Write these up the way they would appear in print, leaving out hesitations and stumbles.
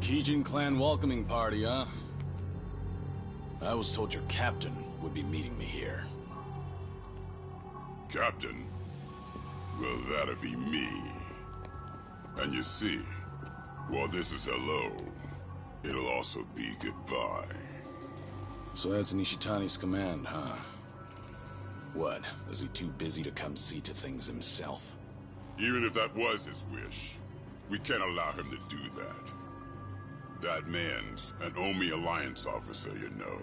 Gaiden clan welcoming party, huh? I was told your captain would be meeting me here. Captain? Well, that'd be me. And you see, while this is hello, it'll also be goodbye. So that's Nishitani's command, huh? What, is he too busy to come see to things himself? Even if that was his wish, we can't allow him to do that. That man's an Omi Alliance officer, you know.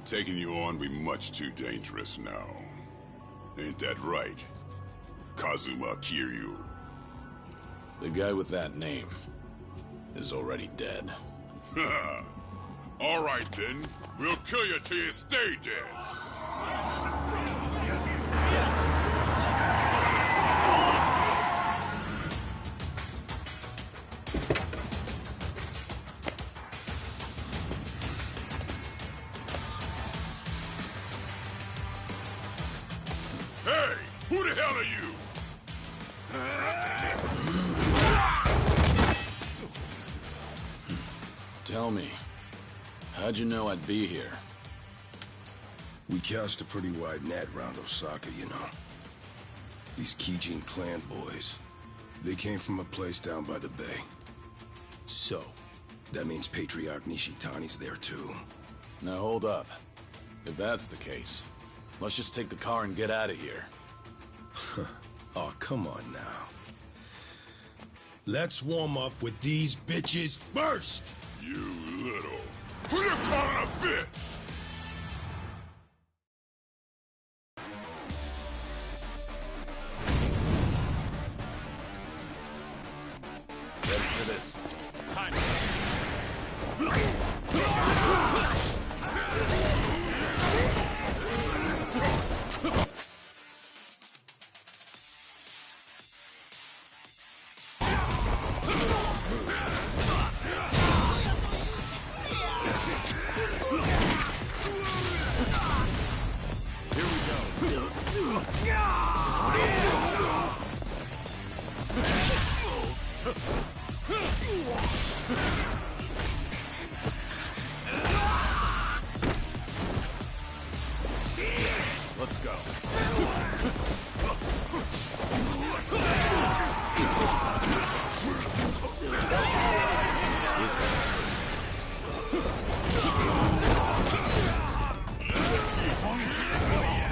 Taking you on be much too dangerous now. Ain't that right, Kazuma Kiryu? The guy with that name is already dead. All right then, we'll kill you till you stay dead. Hey, who the hell are you? Tell me, how'd you know I'd be here? We cast a pretty wide net around Osaka, you know. These Gaiden clan boys, they came from a place down by the bay. So, that means Patriarch Nishitani's there too. Now hold up. If that's the case, let's just take the car and get out of here. Oh, come on now. Let's warm up with these bitches first! You little... Who you calling a bitch? Ready for this. Time. Let's go.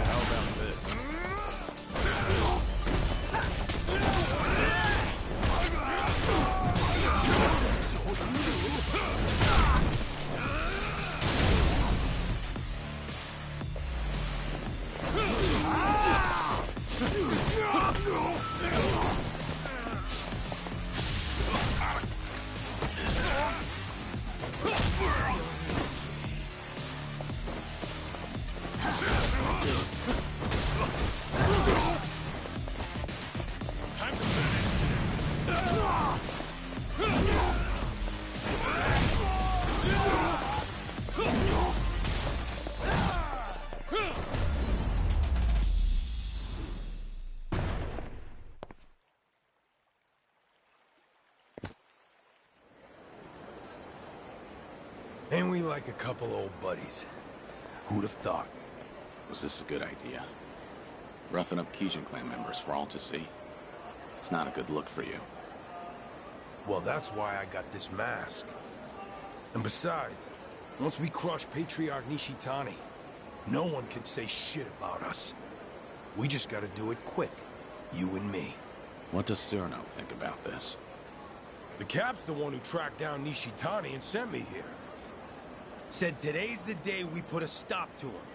How about this? Ain't we like a couple old buddies? Who'd have thought? Was this a good idea? Roughing up Gaiden clan members for all to see? It's not a good look for you. Well, that's why I got this mask. And besides, once we crush Patriarch Nishitani, no one can say shit about us. We just gotta do it quick, you and me. What does Cyrano think about this? The Cap's the one who tracked down Nishitani and sent me here. Said today's the day we put a stop to him.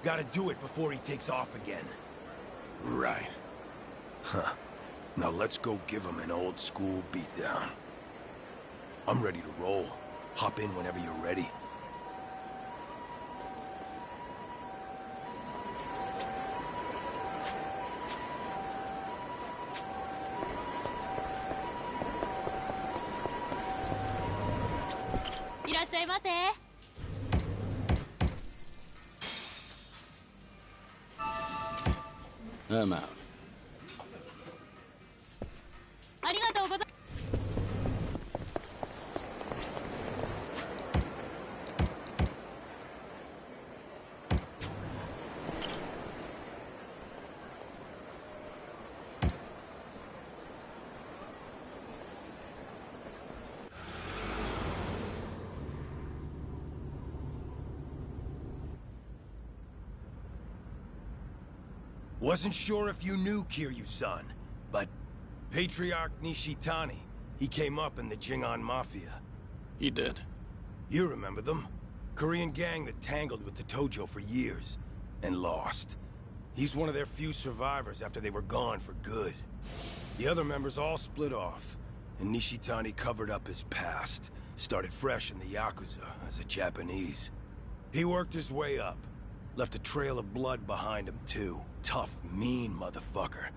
Gotta do it before he takes off again. Right. Huh. Now let's go give him an old school beatdown. I'm ready to roll. Hop in whenever you're ready. I'm out. ありがとうございます。Wasn't sure if you knew Kiryu-san, but Patriarch Nishitani, he came up in the Jingan Mafia. He did. You remember them? Korean gang that tangled with the Tojo for years, and lost. He's one of their few survivors after they were gone for good. The other members all split off, and Nishitani covered up his past, started fresh in the Yakuza as a Japanese. He worked his way up, left a trail of blood behind him too. Tough, mean motherfucker.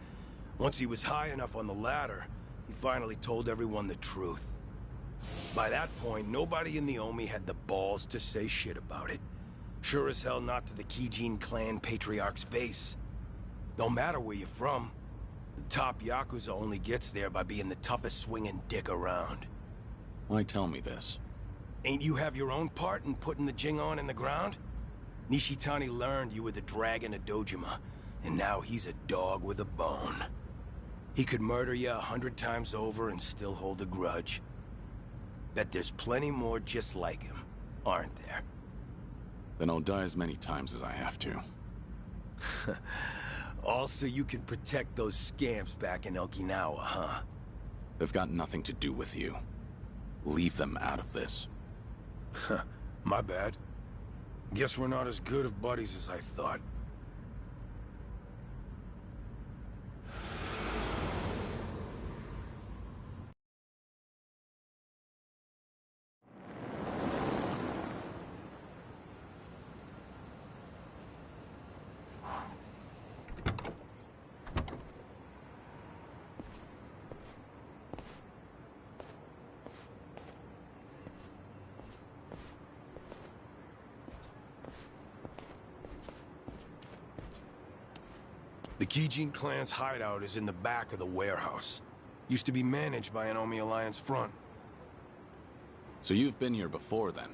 Once he was high enough on the ladder, he finally told everyone the truth. By that point, nobody in the Omi had the balls to say shit about it. Sure as hell not to the Kijin clan patriarch's face. Don't matter where you're from. The top Yakuza only gets there by being the toughest swinging dick around. Why tell me this? Ain't you have your own part in putting the Jingon in the ground? Nishitani learned you were the dragon of Dojima, and now he's a dog with a bone. He could murder you 100 times over and still hold a grudge. Bet there's plenty more just like him, aren't there? Then I'll die as many times as I have to. All so you can protect those scamps back in Okinawa, huh? They've got nothing to do with you. Leave them out of this. My bad. Guess we're not as good of buddies as I thought. The Kijin clan's hideout is in the back of the warehouse. Used to be managed by an Omi Alliance front. So you've been here before then?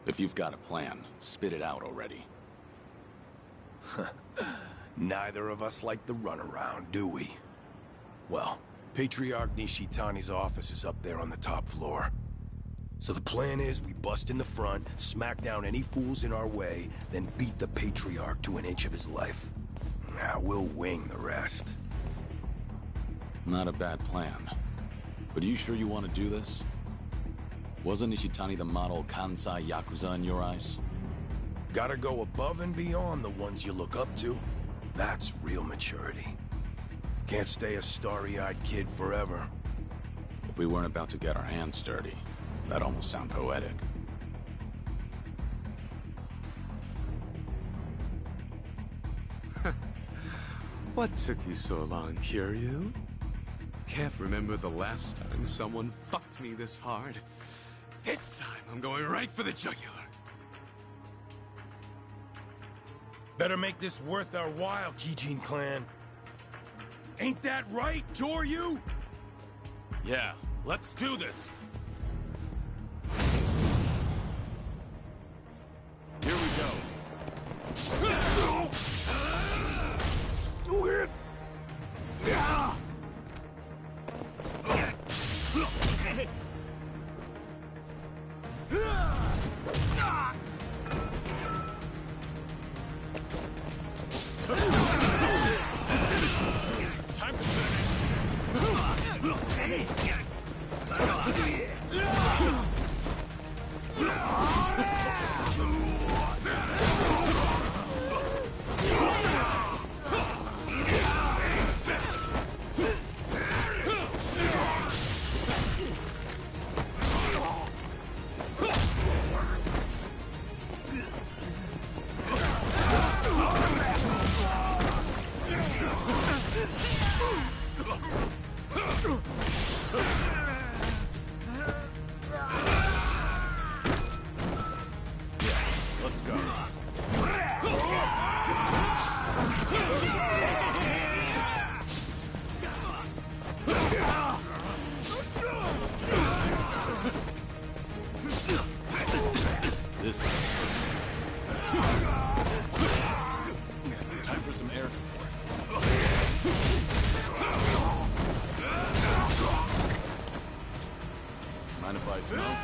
If you've got a plan, spit it out already. Neither of us like the runaround, do we? Well, Patriarch Nishitani's office is up there on the top floor. So the plan is we bust in the front, smack down any fools in our way, then beat the Patriarch to an inch of his life. Now we'll wing the rest. Not a bad plan. But are you sure you want to do this? Wasn't Nishitani the model Kansai Yakuza in your eyes? Gotta go above and beyond the ones you look up to. That's real maturity. Can't stay a starry-eyed kid forever. If we weren't about to get our hands dirty, that'd almost sound poetic. What took you so long, Kiryu? Can't remember the last time someone fucked me this hard. This time, I'm going right for the jugular. Better make this worth our while, Kijin clan. Ain't that right, Joryu? Yeah, let's do this. Here we go. Time to finish. Let's go. This is time for some air support. Mind if I smoke?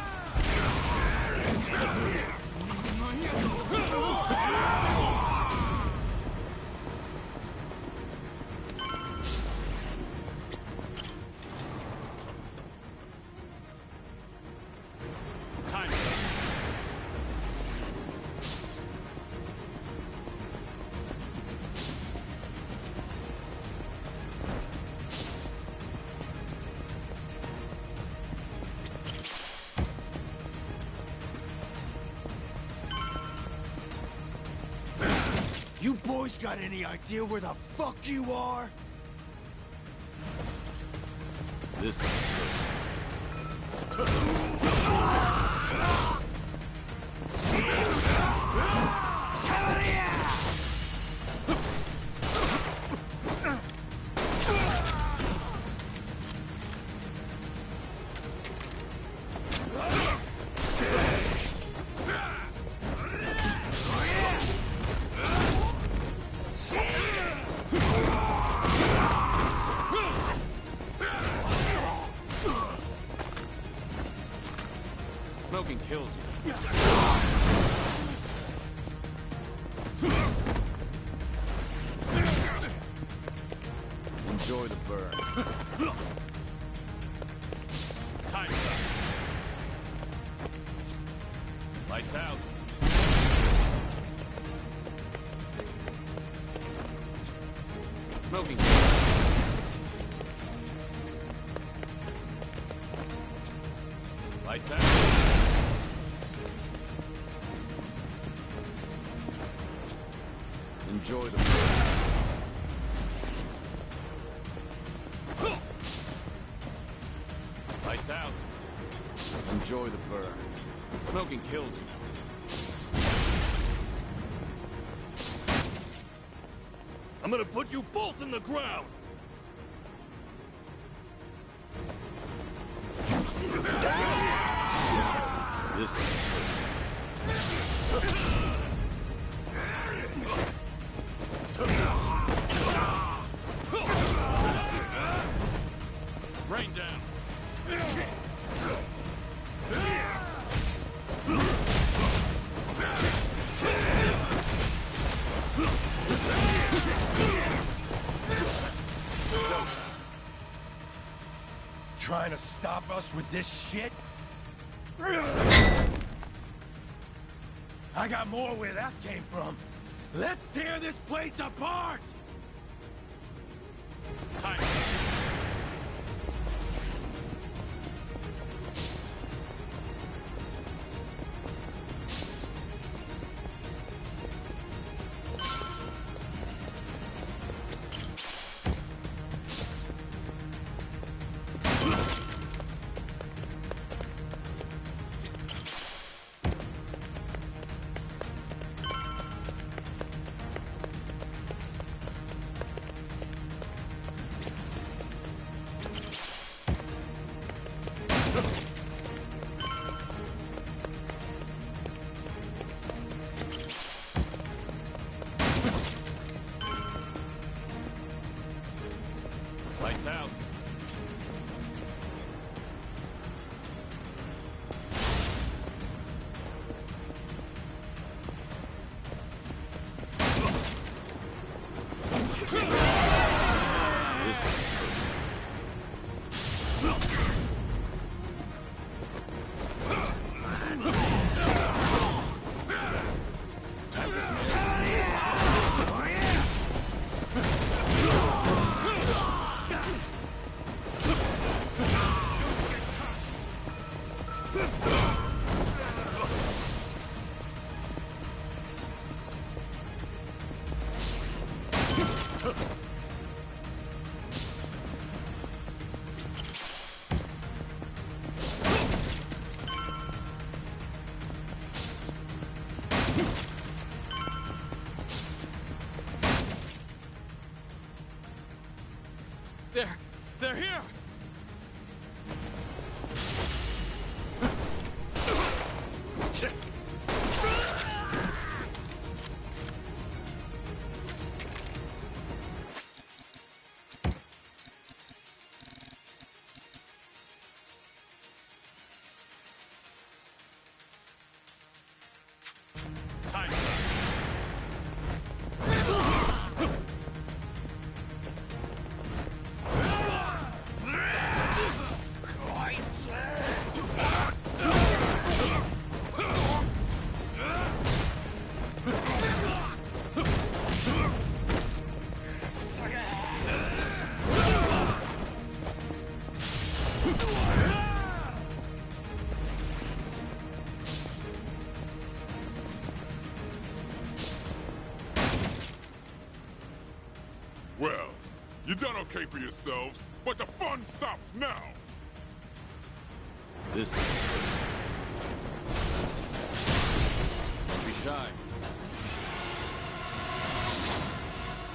boys got any idea where the fuck you are? This is smoking kills you. Enjoy the burn. Time's up. Lights out. Smoking kills you. Lights out. Enjoy the burn. Lights out. Enjoy the burn. Smoking kills you. I'm gonna put you both in the ground! This is Rain down. Trying to stop us with this shit? I got more where that came from. Let's tear this place apart! Time. Lights out. this is They're here! Time's up. You done okay for yourselves, but the fun stops now! This is... Don't be shy.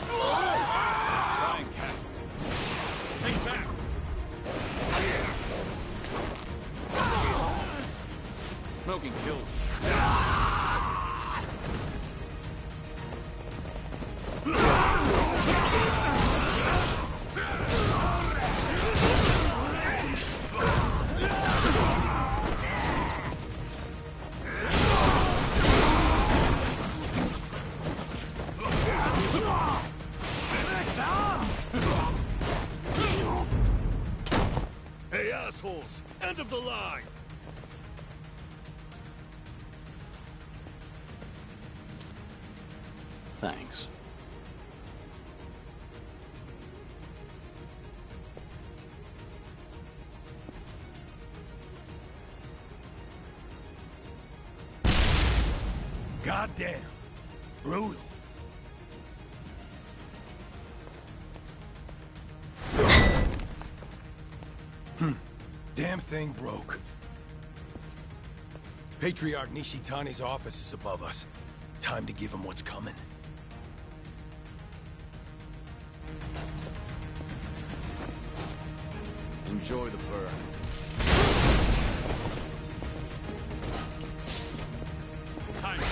Try and catch me. Think fast! Smoking kills. Hey, assholes! End of the line! Thanks. Goddamn! Brutal. Damn thing broke. Patriarch Nishitani's office is above us. Time to give him what's coming. Enjoy the burn. Time's up.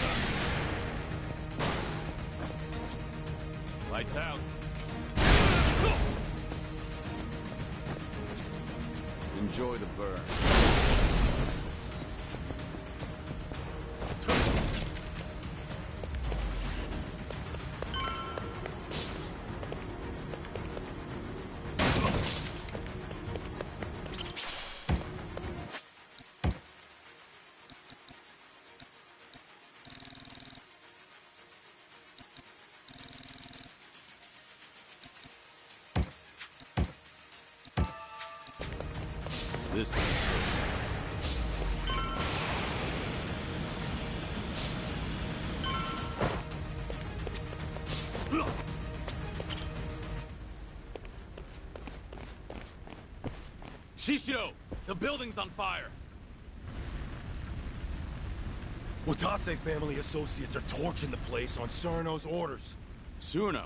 Lights out. Enjoy the burn. This is... Shishido! The building's on fire! Watase family associates are torching the place on Surno's orders. Surno?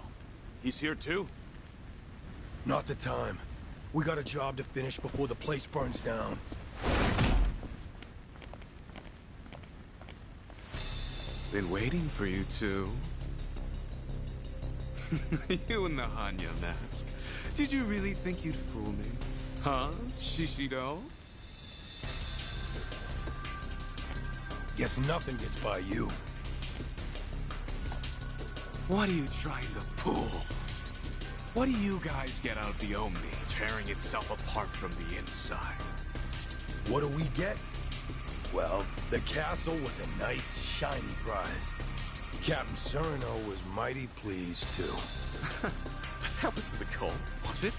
He's here too? Not the time. We got a job to finish before the place burns down. Been waiting for you two. You in the Hanya mask. Did you really think you'd fool me? Huh, Shishido? Guess nothing gets by you. What are you trying to pull? What do you guys get out of the Omi, tearing itself apart from the inside? What do we get? Well, the castle was a nice, shiny prize. Captain Surno was mighty pleased, too. But that was the goal, was it?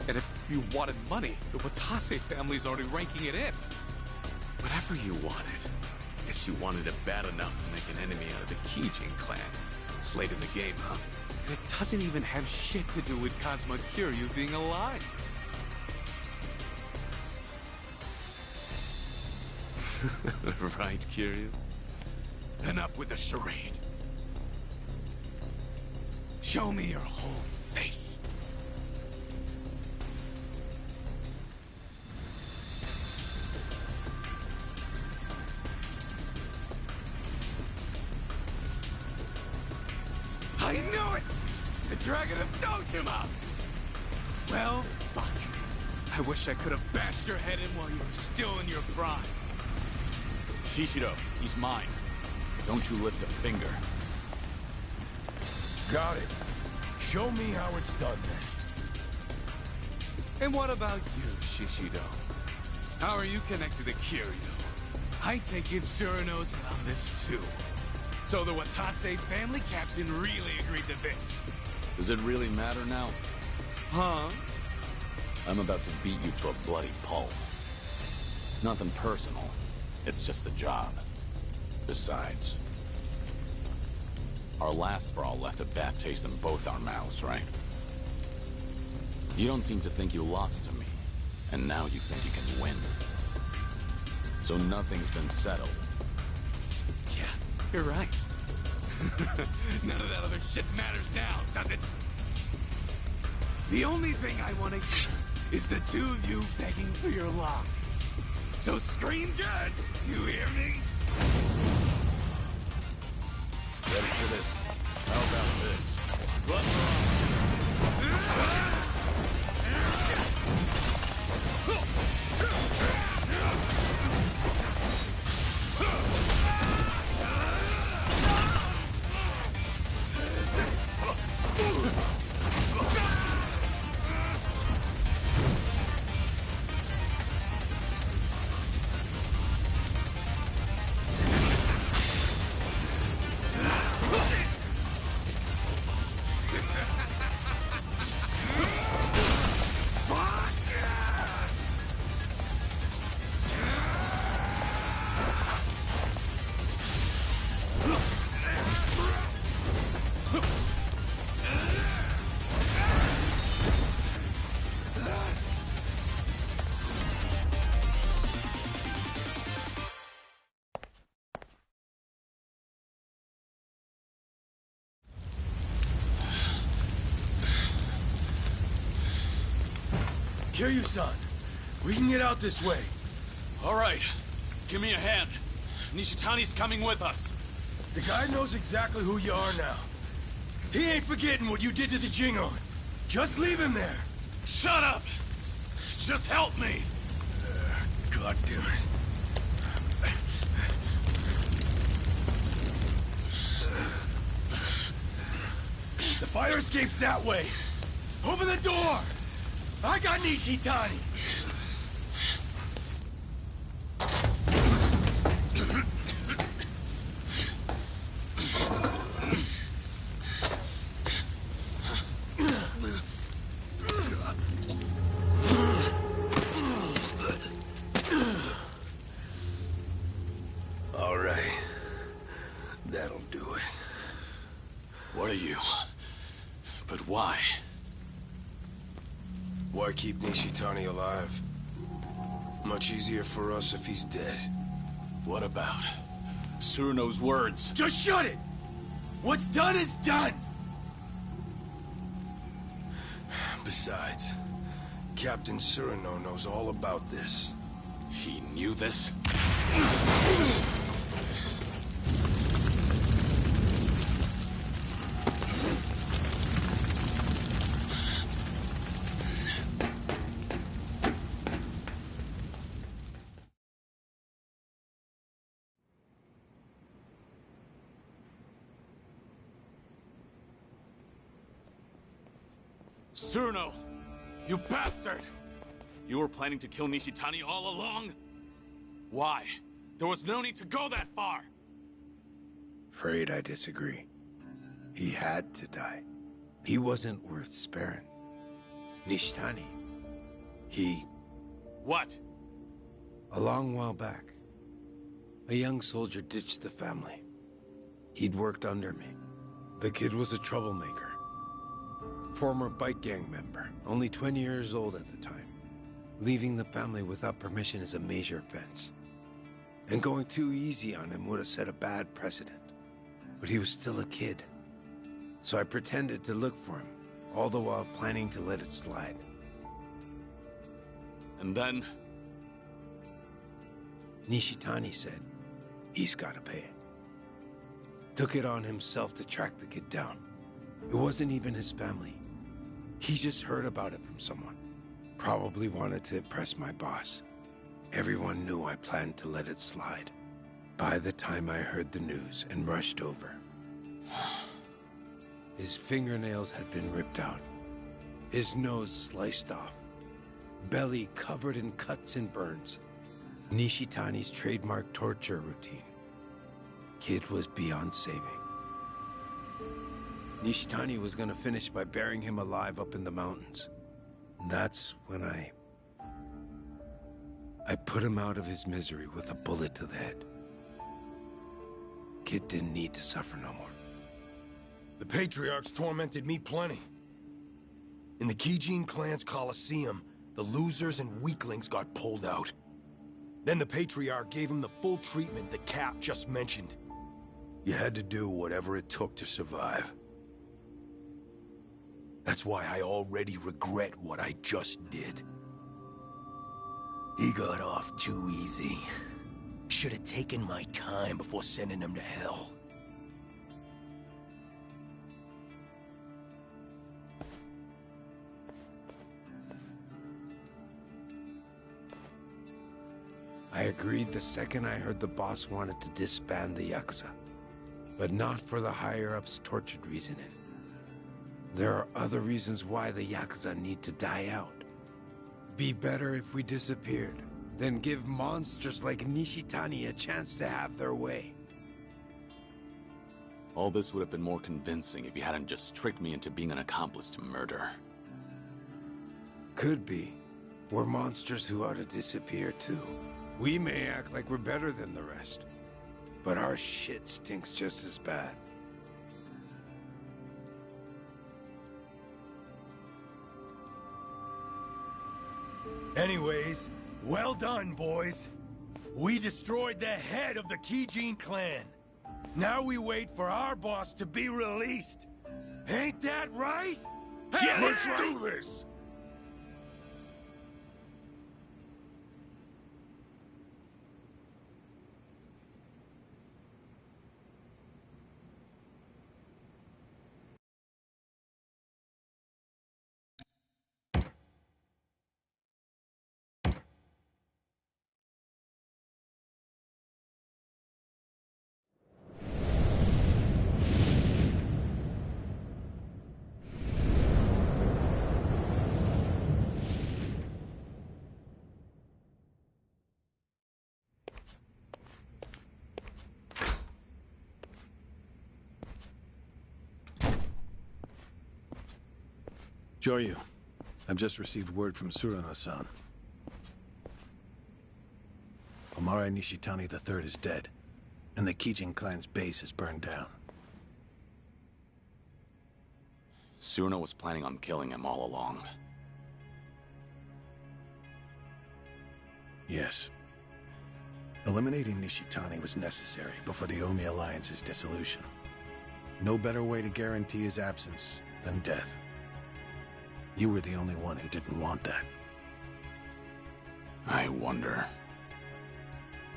And if you wanted money, the Watase family's already ranking it in. Whatever you wanted. Guess you wanted it bad enough to make an enemy out of the Kijin clan. It's late in the game, huh? And it doesn't even have shit to do with Kazuma Kiryu being alive. Right, Kiryu? Enough with the charade. Show me your whole face. I knew it! The Dragon of Dojima! Well, fuck. I wish I could have bashed your head in while you were still in your prime. Shishido, he's mine. Don't you lift a finger. Got it. Show me how it's done, then. And what about you, Shishido? How are you connected to Kiryu? I take it Surno's in on this too. So the Watase family captain really agreed to this. Does it really matter now? Huh? I'm about to beat you to a bloody pulp. Nothing personal. It's just a job. Besides, our last brawl left a bad taste in both our mouths, right? You don't seem to think you lost to me, and now you think you can win. So nothing's been settled. Yeah, you're right. None of that other shit matters now, does it? The only thing I want to hear is the two of you begging for your lives. So scream good, you hear me? Ready for this? How about this? Kiryu-san, we can get out this way. All right. Give me a hand. Nishitani's coming with us. The guy knows exactly who you are now. He ain't forgetting what you did to the Jingon. Just leave him there. Shut up! Just help me! God damn it. The fire escape's that way. Open the door! I got Nishitani! All right. That'll do it. What are you? But why? Why keep Nishitani alive? Much easier for us if he's dead. What about Tsuruno's words? Just shut it! What's done is done! Besides, Captain Tsuruno knows all about this. He knew this? Tsuruno! You bastard! You were planning to kill Nishitani all along? Why? There was no need to go that far! Afraid I disagree. He had to die. He wasn't worth sparing. Nishitani. He... What? A long while back, a young soldier ditched the family. He'd worked under me. The kid was a troublemaker. Former bike gang member, only 20 years old at the time. Leaving the family without permission is a major offense. And going too easy on him would have set a bad precedent. But he was still a kid. So I pretended to look for him, all the while planning to let it slide. And then? Nishitani said, he's gotta pay. Took it on himself to track the kid down. It wasn't even his family. He just heard about it from someone. Probably wanted to impress my boss. Everyone knew I planned to let it slide. By the time I heard the news and rushed over, his fingernails had been ripped out, his nose sliced off, belly covered in cuts and burns. Nishitani's trademark torture routine. Kid was beyond saving. Nishitani was gonna finish by burying him alive up in the mountains. That's when I put him out of his misery with a bullet to the head. Kid didn't need to suffer no more. The Patriarchs tormented me plenty. In the Kijin clan's coliseum, the losers and weaklings got pulled out. Then the Patriarch gave him the full treatment the Cap just mentioned. You had to do whatever it took to survive. That's why I already regret what I just did. He got off too easy. Should have taken my time before sending him to hell. I agreed the second I heard the boss wanted to disband the Yakuza. But not for the higher-ups' tortured reasoning. There are other reasons why the Yakuza need to die out. Be better if we disappeared, then give monsters like Nishitani a chance to have their way. All this would have been more convincing if you hadn't just tricked me into being an accomplice to murder. Could be. We're monsters who ought to disappear too. We may act like we're better than the rest, but our shit stinks just as bad. Anyways, well done, boys. We destroyed the head of the Kijin clan. Now we wait for our boss to be released. Ain't that right? Hey, Yeah, let's that's do right. this! Joryu, I've just received word from Surano-san. Omare Nishitani III is dead, and the Kijin clan's base is burned down. Surno was planning on killing him all along. Yes. Eliminating Nishitani was necessary before the Omi Alliance's dissolution. No better way to guarantee his absence than death. You were the only one who didn't want that. I wonder.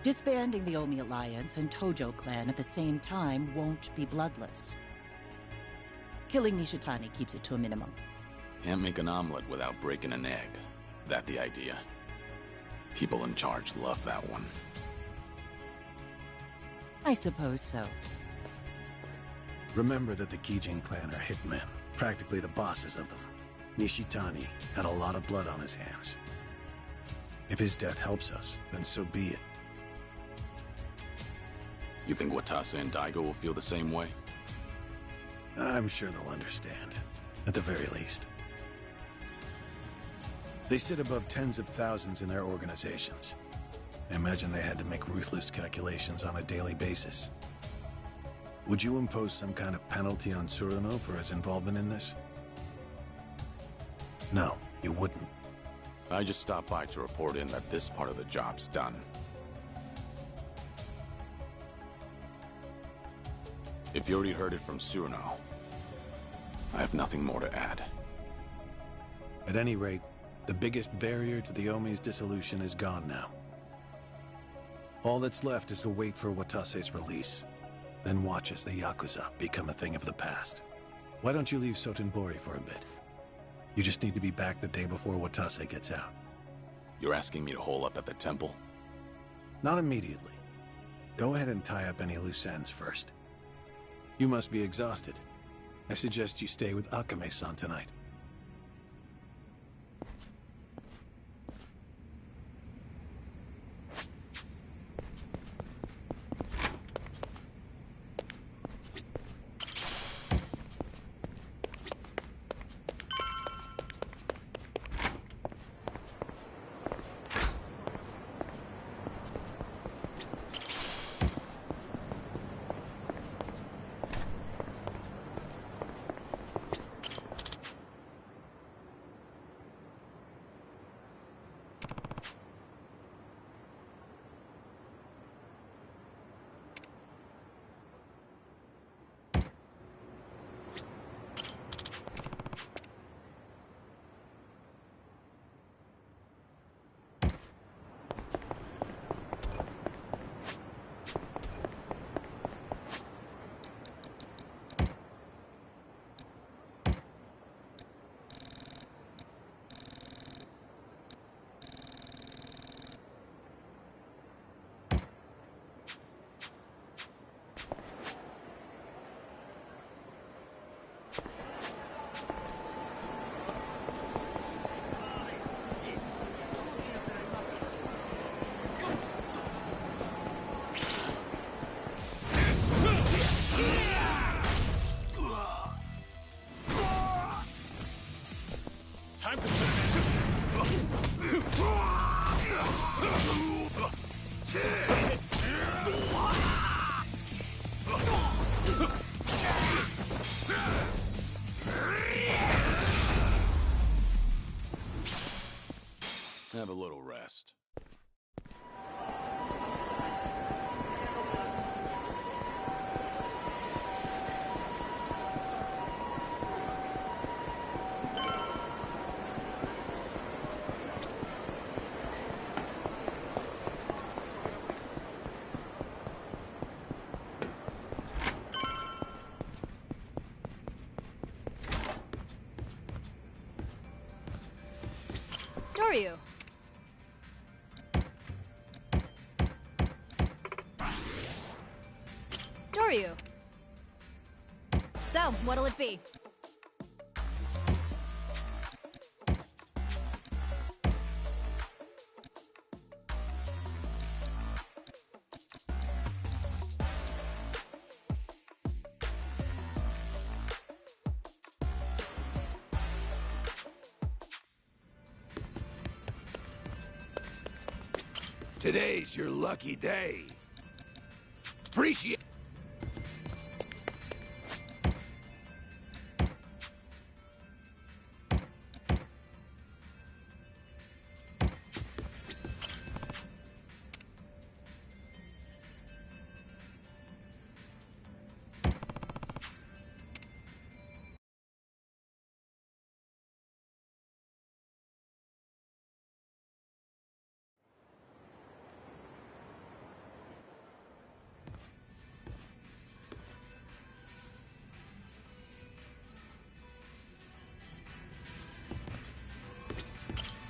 Disbanding the Omi Alliance and Tojo clan at the same time won't be bloodless. Killing Nishitani keeps it to a minimum. Can't make an omelet without breaking an egg. That the idea? People in charge love that one. I suppose so. Remember that the Kijin clan are hitmen, practically the bosses of them. Nishitani had a lot of blood on his hands. If his death helps us, then so be it. You think Watase and Daigo will feel the same way? I'm sure they'll understand, at the very least. They sit above tens of thousands in their organizations. I imagine they had to make ruthless calculations on a daily basis. Would you impose some kind of penalty on Surano for his involvement in this? No, you wouldn't. I just stopped by to report in that this part of the job's done. If you already heard it from Surano, I have nothing more to add. At any rate, the biggest barrier to the Omi's dissolution is gone now. All that's left is to wait for Watase's release, then watch as the Yakuza become a thing of the past. Why don't you leave Sotenbori for a bit? You just need to be back the day before Watase gets out. You're asking me to hole up at the temple? Not immediately. Go ahead and tie up any loose ends first. You must be exhausted. I suggest you stay with Akame-san tonight. time to put Have a little rest. Doryu. Doryu. So, what'll it be? Today's your lucky day. Appreciate.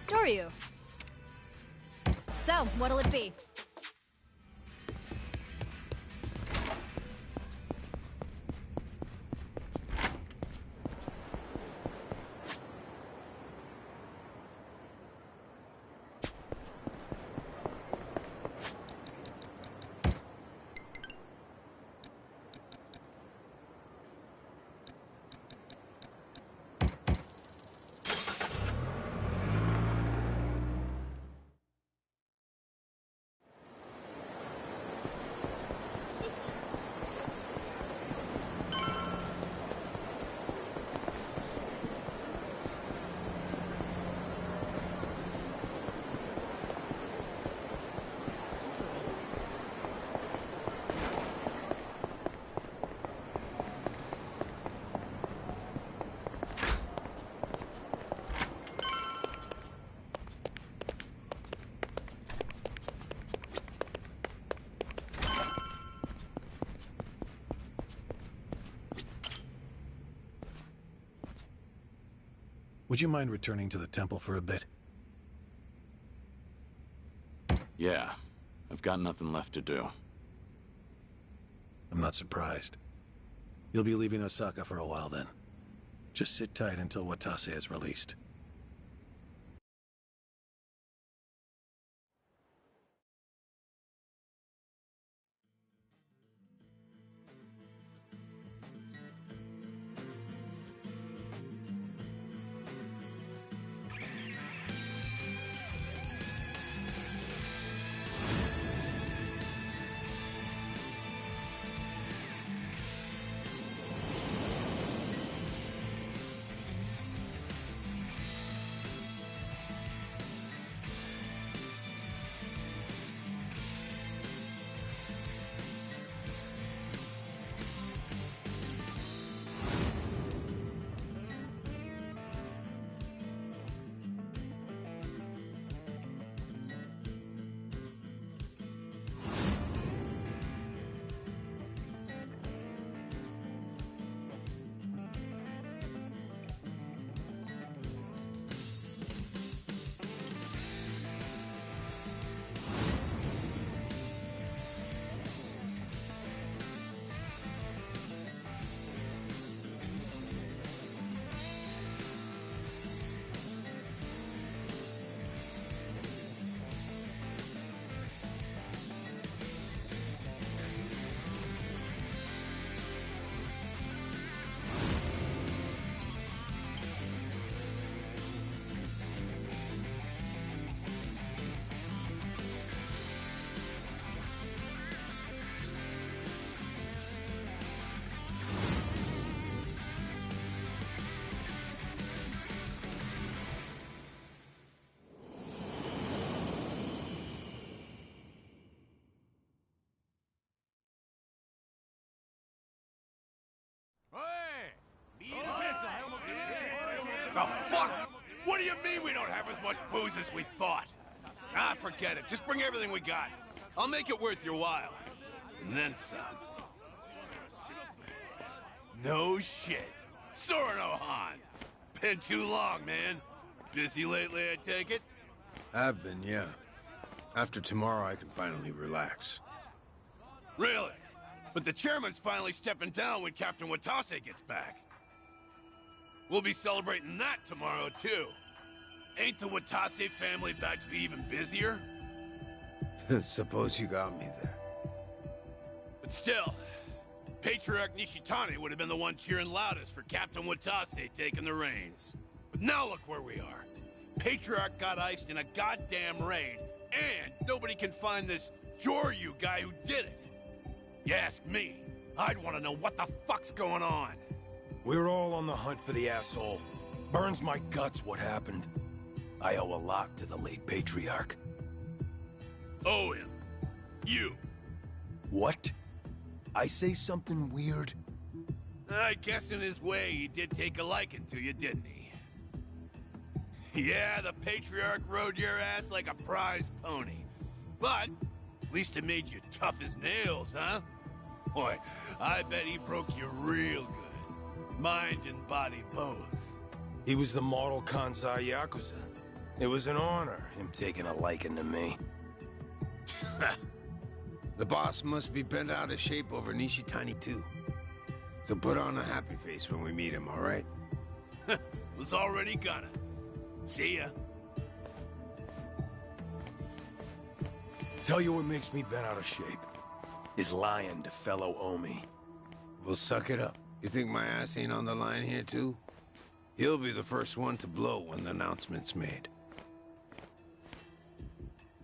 Doryu. So, what'll it be? Would you mind returning to the temple for a bit? Yeah, I've got nothing left to do. I'm not surprised. You'll be leaving Osaka for a while then. Just sit tight until Watase is released. The fuck? What do you mean we don't have as much booze as we thought? Ah, forget it. Just bring everything we got. I'll make it worth your while. And then some. No shit. Sorno Han. Been too long, man. Busy lately, I take it? I've been, yeah. After tomorrow, I can finally relax. Really? But the chairman's finally stepping down when Captain Watase gets back. We'll be celebrating that tomorrow, too. Ain't the Watase family about to be even busier? Suppose you got me there. But still, Patriarch Nishitani would have been the one cheering loudest for Captain Watase taking the reins. But now look where we are. Patriarch got iced in a goddamn raid, and nobody can find this Joryu guy who did it. You ask me, I'd want to know what the fuck's going on. We're all on the hunt for the asshole. Burns my guts what happened. I owe a lot to the late Patriarch. Owe him. You. What? I say something weird? I guess in his way he did take a liking to you, didn't he? Yeah, the Patriarch rode your ass like a prize pony. But, at least it made you tough as nails, huh? Boy, I bet he broke you real good. Mind and body both. He was the model Kansai Yakuza. It was an honor, him taking a liking to me. The boss must be bent out of shape over Nishitani, too. So put on a happy face when we meet him, all right? Was already gonna. See ya. Tell you what makes me bent out of shape. Is lying to fellow Omi. Well, suck it up. You think my ass ain't on the line here, too? He'll be the first one to blow when the announcement's made.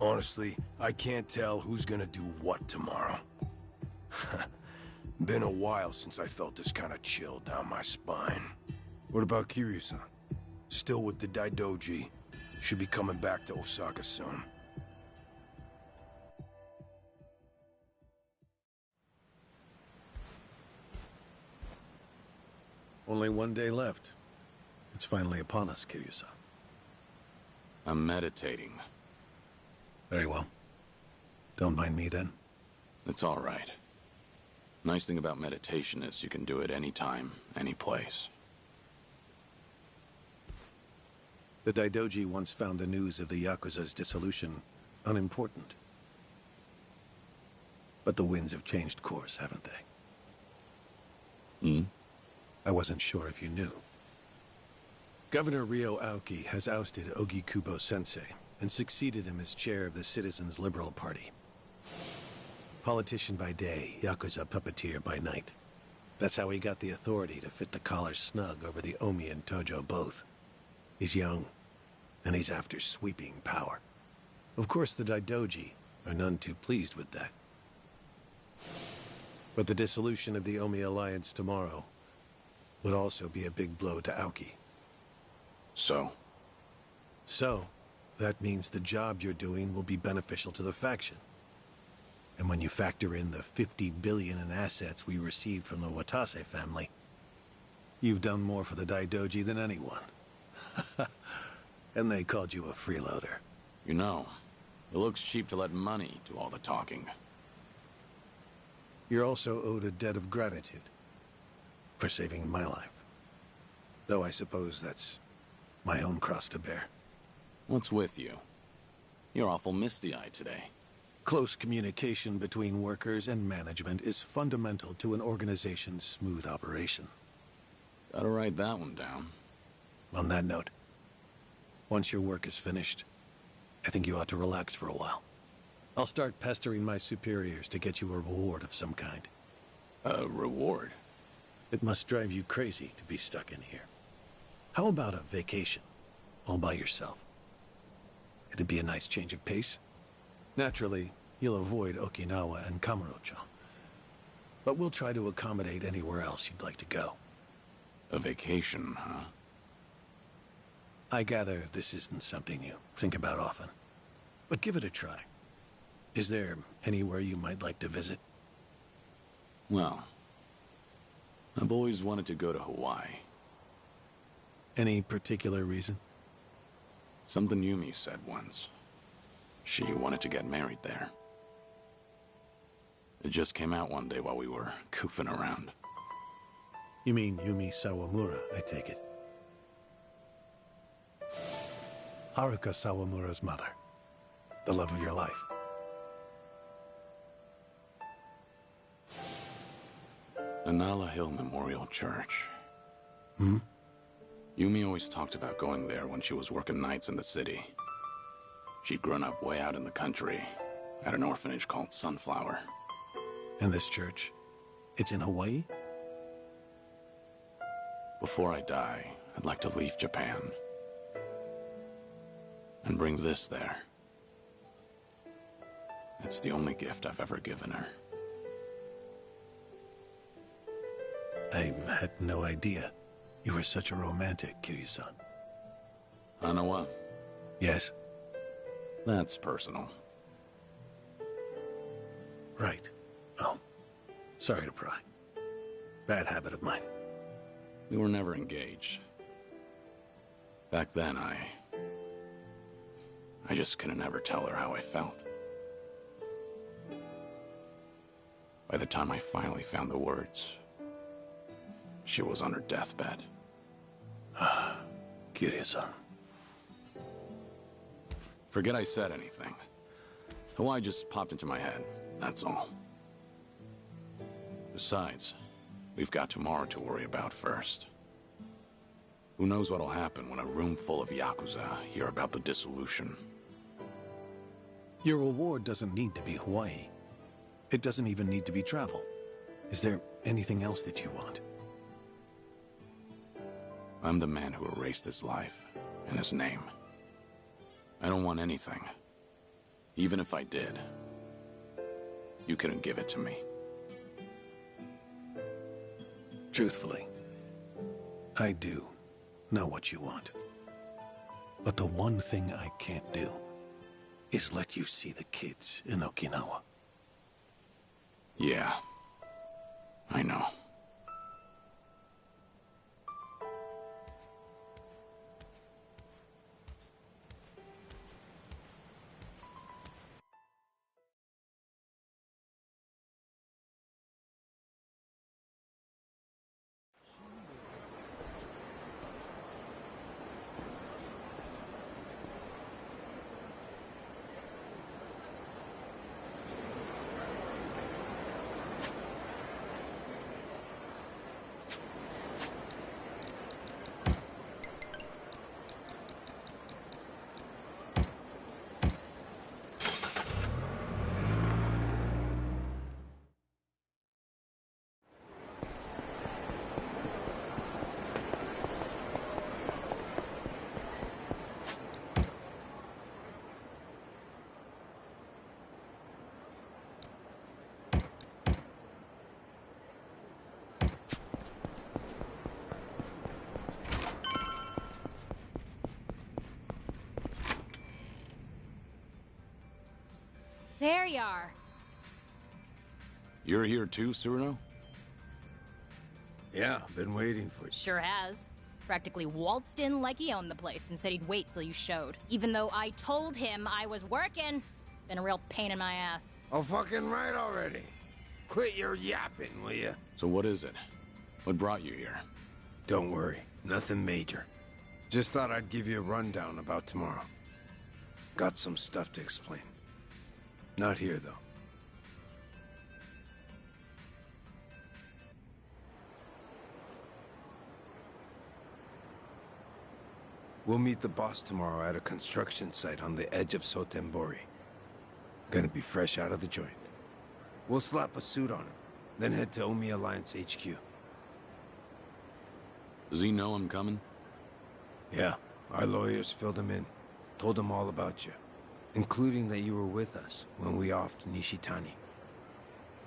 Honestly, I can't tell who's gonna do what tomorrow. Been a while since I felt this kind of chill down my spine. What about Kiryu-san? Still with the Daidoji. Should be coming back to Osaka soon. Only one day left. It's finally upon us, Kiryu-san. I'm meditating. Very well. Don't mind me, then. It's all right. Nice thing about meditation is you can do it anytime, any place. The Daidoji once found the news of the Yakuza's dissolution unimportant. But the winds have changed course, haven't they? Hmm? I wasn't sure if you knew. Governor Ryo Aoki has ousted Ogi Kubo-sensei and succeeded him as chair of the Citizens' Liberal Party. Politician by day, Yakuza puppeteer by night. That's how he got the authority to fit the collar snug over the Omi and Tojo both. He's young, and he's after sweeping power. Of course, the Daidoji are none too pleased with that. But the dissolution of the Omi alliance tomorrow would also be a big blow to Aoki. So, that means the job you're doing will be beneficial to the faction. And when you factor in the 50 billion in assets we received from the Watase family, you've done more for the Daidoji than anyone. And they called you a freeloader. you know, it looks cheap to let money do all the talking. You're also owed a debt of gratitude for saving my life. Though I suppose that's my own cross to bear. What's with you? You're awful misty-eyed today. Close communication between workers and management is fundamental to an organization's smooth operation. Gotta write that one down. On that note, once your work is finished, I think you ought to relax for a while. I'll start pestering my superiors to get you a reward of some kind. A reward? It must drive you crazy to be stuck in here. How about a vacation, all by yourself? It'd be a nice change of pace. Naturally, you'll avoid Okinawa and Kamurocho. But we'll try to accommodate anywhere else you'd like to go. A vacation, huh? I gather this isn't something you think about often. But give it a try. Is there anywhere you might like to visit? Well, I've always wanted to go to Hawaii. Any particular reason? Something Yumi said once. She wanted to get married there. It just came out one day while we were goofing around. You mean Yumi Sawamura, I take it. Haruka Sawamura's mother. The love of your life. Anala Hill Memorial Church. Hmm? Yumi always talked about going there when she was working nights in the city. She'd grown up way out in the country, at an orphanage called Sunflower. And this church? It's in Hawaii? Before I die, I'd like to leave Japan. And bring this there. It's the only gift I've ever given her. I had no idea. You were such a romantic, Kiryu-san. Hanawa? Yes? That's personal. Right. Oh. Sorry to pry. Bad habit of mine. We were never engaged. Back then, I just couldn't ever tell her how I felt. By the time I finally found the words, she was on her deathbed. Kiryu-san. Forget I said anything. Hawaii just popped into my head, that's all. Besides, we've got tomorrow to worry about first. Who knows what'll happen when a room full of Yakuza hear about the dissolution. Your reward doesn't need to be Hawaii. It doesn't even need to be travel. Is there anything else that you want? I'm the man who erased his life and his name. I don't want anything. Even if I did, you couldn't give it to me. Truthfully, I do know what you want. But the one thing I can't do is let you see the kids in Okinawa. Yeah, I know. There you are. You're here too, Tsuruno? Yeah, been waiting for you. Sure has. Practically waltzed in like he owned the place and said he'd wait till you showed. Even though I told him I was working. Been a real pain in my ass. Oh, fucking right already. Quit your yapping, will you? So what is it? What brought you here? Don't worry, nothing major. Just thought I'd give you a rundown about tomorrow. Got some stuff to explain. Not here, though. We'll meet the boss tomorrow at a construction site on the edge of Sotenbori. Gonna be fresh out of the joint. We'll slap a suit on him, then head to Omi Alliance HQ. Does he know I'm coming? Yeah, our lawyers filled him in. Told him all about you. Including that you were with us when we offed Nishitani.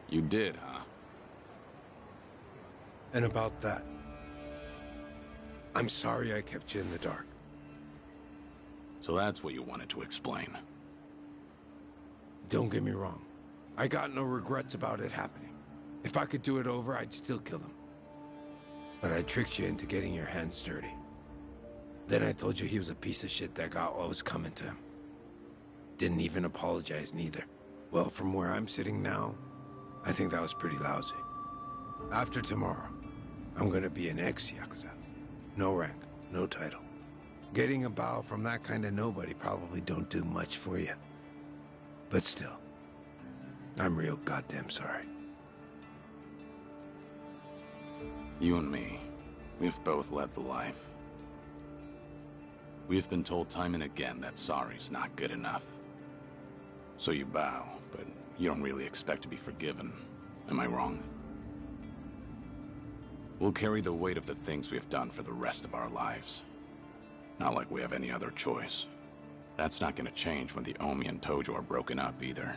You did, huh? And about that, I'm sorry I kept you in the dark. So that's what you wanted to explain. Don't get me wrong. I got no regrets about it happening. If I could do it over, I'd still kill him. But I tricked you into getting your hands dirty. Then I told you he was a piece of shit that got what was coming to him. Didn't even apologize neither. Well, from where I'm sitting now, I think that was pretty lousy. After tomorrow, I'm gonna be an ex-Yakuza. No rank, no title. Getting a bow from that kind of nobody probably don't do much for you. But still, I'm real goddamn sorry. You and me, we've both led the life. We've been told time and again that sorry's not good enough. So you bow, but you don't really expect to be forgiven. Am I wrong? We'll carry the weight of the things we've done for the rest of our lives. Not like we have any other choice. That's not gonna change when the Omi and Tojo are broken up either.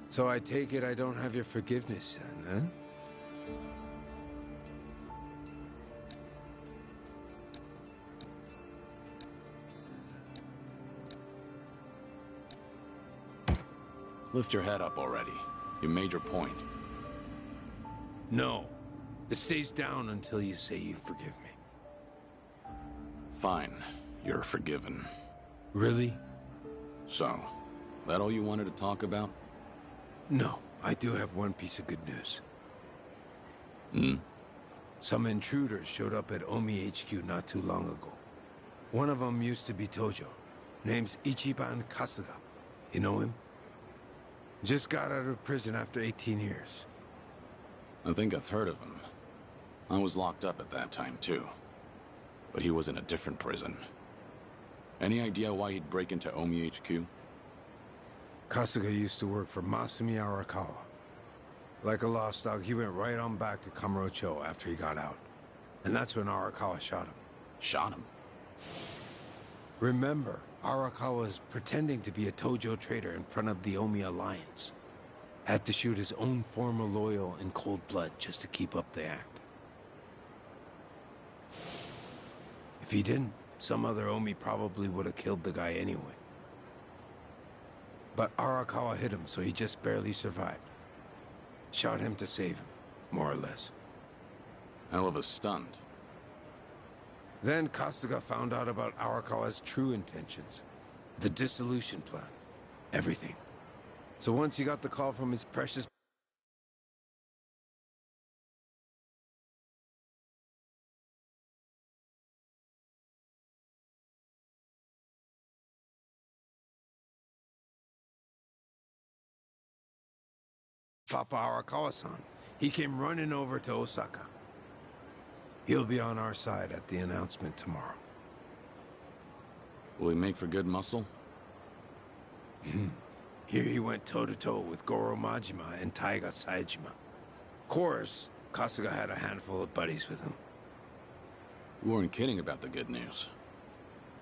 So I take it I don't have your forgiveness then, huh? Lift your head up already. You made your point. No. It stays down until you say you forgive me. Fine. You're forgiven. Really? So, that all you wanted to talk about? No. I do have one piece of good news. Hmm? Some intruders showed up at Omi HQ not too long ago. One of them used to be Tojo. Name's Ichiban Kasuga. You know him? Just got out of prison after 18 years. I think I've heard of him. I was locked up at that time, too. But he was in a different prison. Any idea why he'd break into Omi HQ? Kasuga used to work for Masumi Arakawa. Like a lost dog, he went right on back to Kamurocho after he got out. And that's when Arakawa shot him. Shot him? Remember, Arakawa was pretending to be a Tojo traitor in front of the Omi Alliance. Had to shoot his own former loyal in cold blood just to keep up the act. If he didn't, some other Omi probably would have killed the guy anyway. But Arakawa hit him, so he just barely survived. Shot him to save him, more or less. Hell of a stunt. Then Kasuga found out about Arakawa's true intentions. The dissolution plan. Everything. So once he got the call from his precious Papa Arakawa-san, he came running over to Osaka. He'll be on our side at the announcement tomorrow. Will he make for good muscle? Here he went toe-to-toe with Goro Majima and Taiga Saejima. Of course, Kasuga had a handful of buddies with him. You weren't kidding about the good news.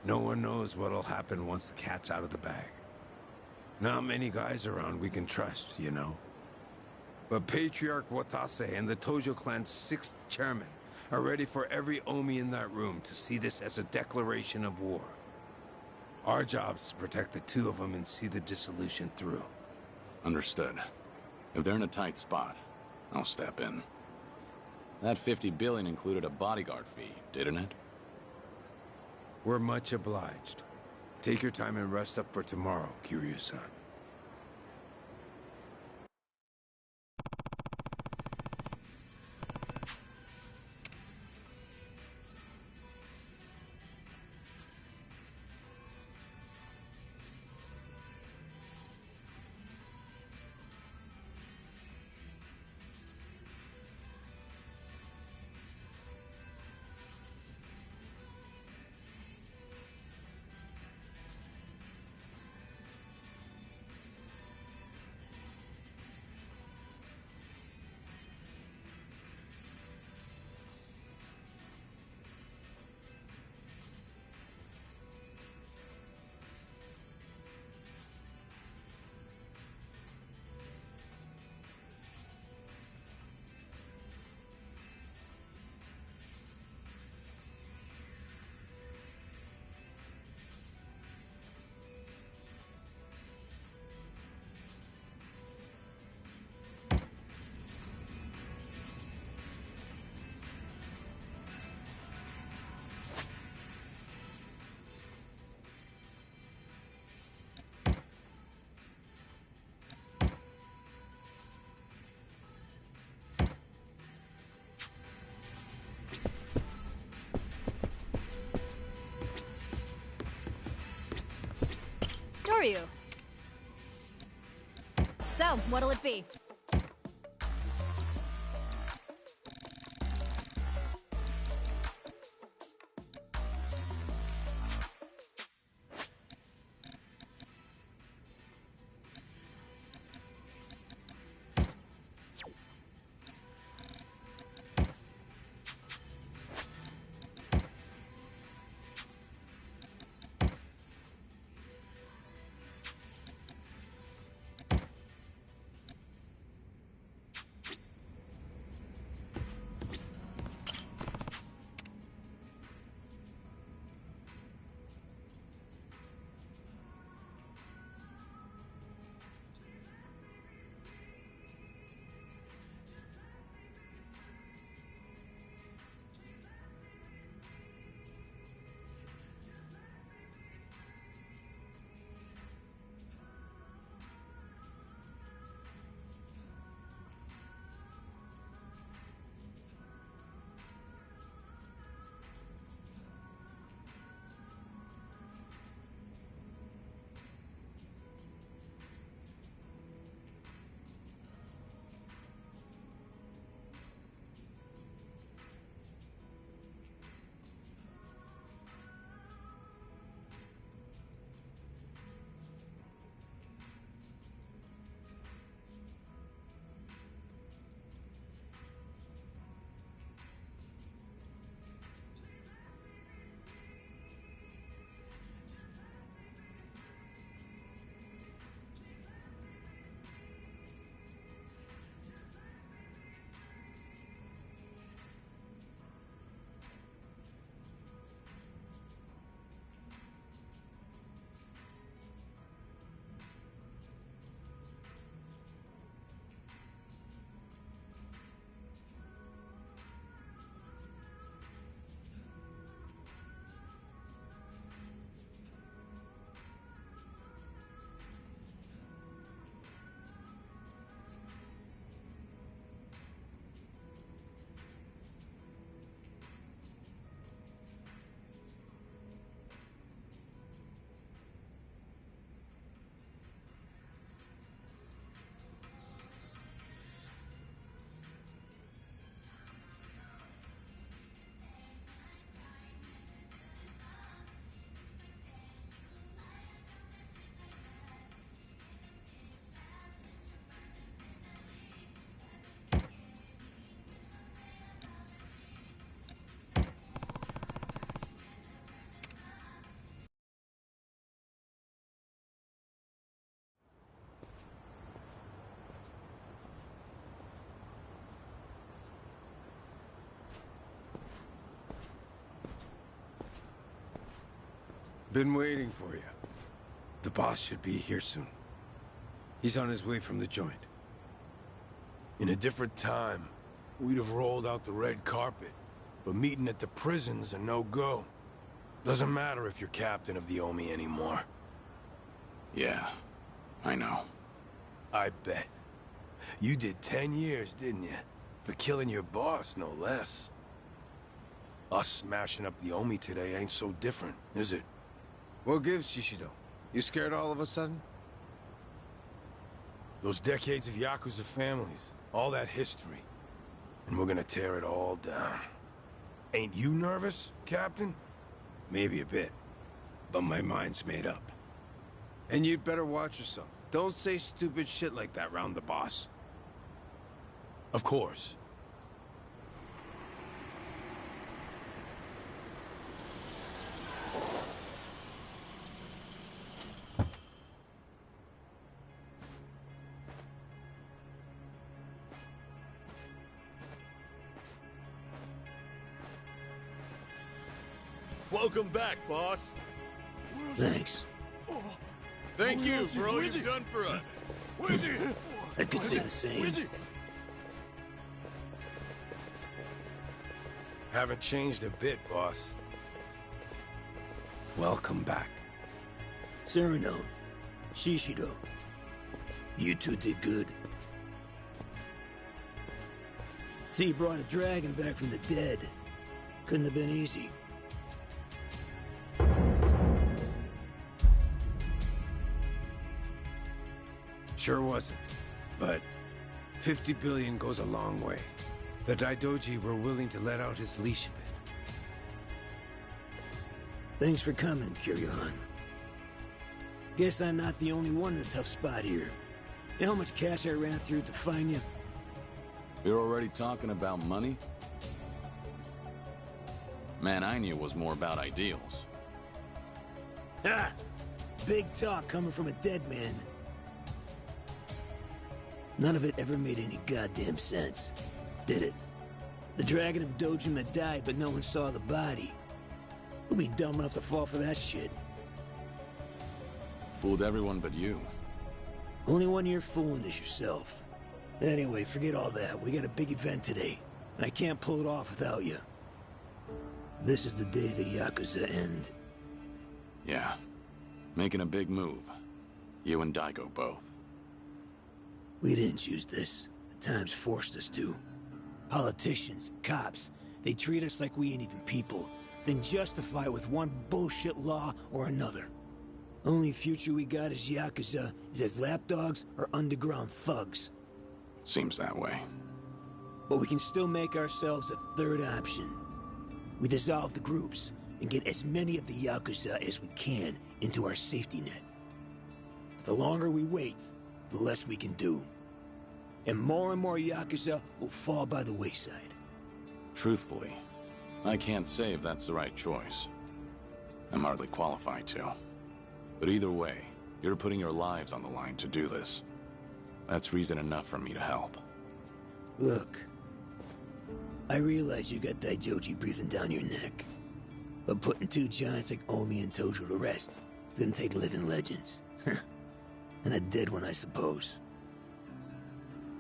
No one knows what'll happen once the cat's out of the bag. Not many guys around we can trust, you know. But Patriarch Watase and the Tojo clan's 6th chairman are ready for every Omi in that room to see this as a declaration of war. Our job's to protect the two of them and see the dissolution through. Understood. If they're in a tight spot, I'll step in. That 50 billion included a bodyguard fee, didn't it? We're much obliged. Take your time and rest up for tomorrow, Kiryu-san. are you? So, what'll it be? Been waiting for you. The boss should be here soon. He's on his way from the joint. In a different time, we'd have rolled out the red carpet. But meeting at the prison's a no-go. Doesn't matter if you're captain of the Omi anymore. Yeah, I know. I bet. You did 10 years, didn't you? For killing your boss, no less. Us smashing up the Omi today ain't so different, is it? What gives, Shishido? You scared all of a sudden? Those decades of Yakuza families, all that history. And we're gonna tear it all down. Ain't you nervous, Captain? Maybe a bit. But my mind's made up. And you'd better watch yourself. Don't say stupid shit like that round the boss. Of course. Welcome back, boss. Thanks. Thank you for all you've done for us. I could say the same. Haven't changed a bit, boss. Welcome back. Cyrano, Shishido, you two did good. See, you brought a dragon back from the dead. Couldn't have been easy. Sure wasn't. But 50 billion goes a long way. The Daidoji were willing to let out his leash a bit. Thanks for coming, Kiryu-han. Guess I'm not the only one in a tough spot here. You know how much cash I ran through to find you? You're already talking about money? Man, I knew it was more about ideals. Ha! Big talk coming from a dead man. None of it ever made any goddamn sense, did it? The Dragon of Dojima died, but no one saw the body. Who'd be dumb enough to fall for that shit? Fooled everyone but you. Only one you're fooling is yourself. Anyway, forget all that. We got a big event today, and I can't pull it off without you. This is the day the Yakuza end. Yeah. Making a big move. You and Daigo both. We didn't choose this. The times forced us to. Politicians, cops, they treat us like we ain't even people, then justify it with one bullshit law or another. Only future we got as Yakuza is as lapdogs or underground thugs. Seems that way. But we can still make ourselves a third option. We dissolve the groups and get as many of the Yakuza as we can into our safety net. But the longer we wait, the less we can do. And more Yakuza will fall by the wayside. Truthfully, I can't say if that's the right choice. I'm hardly qualified to. But either way, you're putting your lives on the line to do this. That's reason enough for me to help. Look, I realize you got Daijoji breathing down your neck. But putting two giants like Omi and Tojo to rest didn't take living legends. And a dead one, I suppose.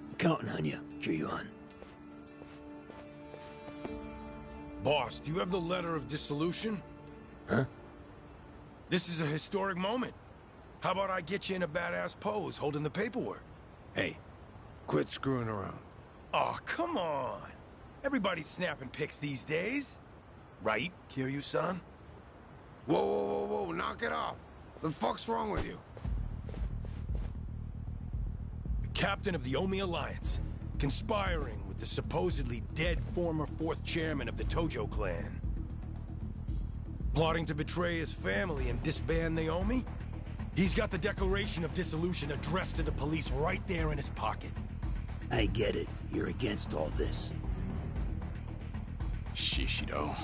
I'm counting on you, Kiryu-han. Boss, do you have the letter of dissolution? Huh? This is a historic moment. How about I get you in a badass pose holding the paperwork? Hey, quit screwing around. Oh, come on. Everybody's snapping pics these days. Right, Kiryu-san? Whoa, knock it off. The fuck's wrong with you? The captain of the Omi Alliance, conspiring with the supposedly dead former 4th chairman of the Tojo clan. Plotting to betray his family and disband the Omi? He's got the declaration of dissolution addressed to the police right there in his pocket. I get it. You're against all this. Shishido.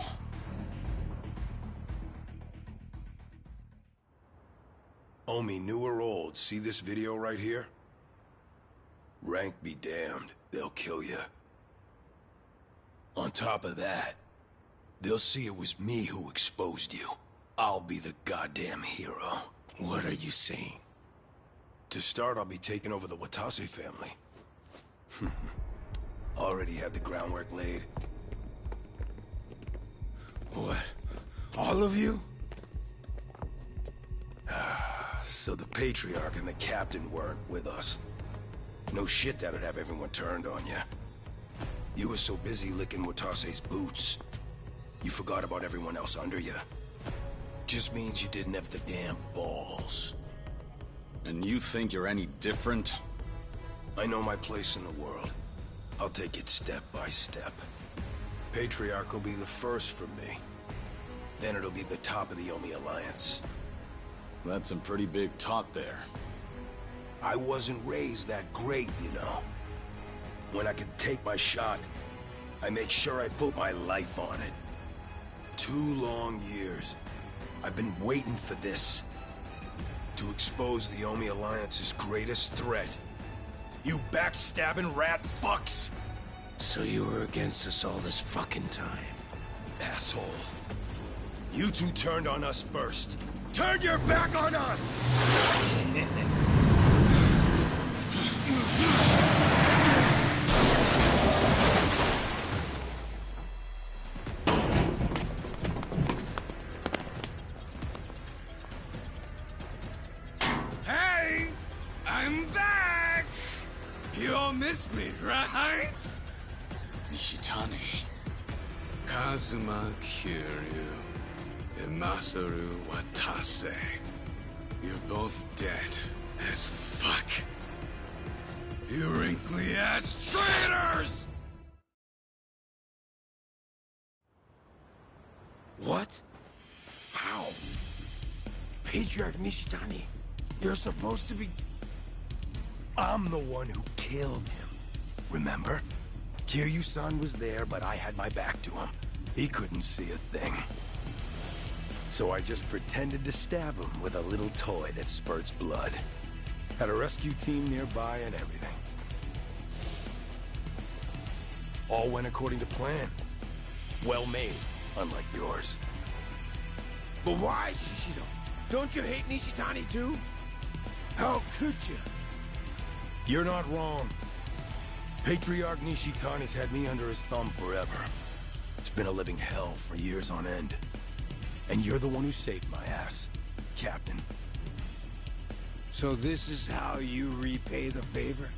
Omi, new or old, see this video right here? Rank be damned, they'll kill you. On top of that, they'll see it was me who exposed you. I'll be the goddamn hero. What are you saying? To start, I'll be taking over the Watase family. Already had the groundwork laid. What? All of you? So the Patriarch and the Captain weren't with us. No shit that'd have everyone turned on you. You were so busy licking Watase's boots, you forgot about everyone else under you. Just means you didn't have the damn balls. And you think you're any different? I know my place in the world. I'll take it step by step. Patriarch will be the first for me. Then it'll be the top of the Omi Alliance. That's some pretty big talk there. I wasn't raised that great, you know. When I could take my shot, I make sure I put my life on it. 2 long years. I've been waiting for this. To expose the Omi Alliance's greatest threat. You backstabbing rat fucks! So you were against us all this fucking time? Asshole. You two turned on us first. Turn your back on us! Hey! I'm back! You all missed me, right? Nishitani. Kazuma Kiryu and Masaru Watase. You're both dead as fuck. You wrinkly-ass traitors! What? How? Patriarch Nishitani, you're supposed to be... I'm the one who killed him. Remember? Kiryu-san was there, but I had my back to him. He couldn't see a thing. So I just pretended to stab him with a little toy that spurts blood. Had a rescue team nearby and everything. All went according to plan. Well made, unlike yours. But why, Shishido? Don't you hate Nishitani too? How could you? You're not wrong. Patriarch Nishitani's had me under his thumb forever. It's been a living hell for years on end. And you're the one who saved my ass, Captain. So this is how you repay the favor?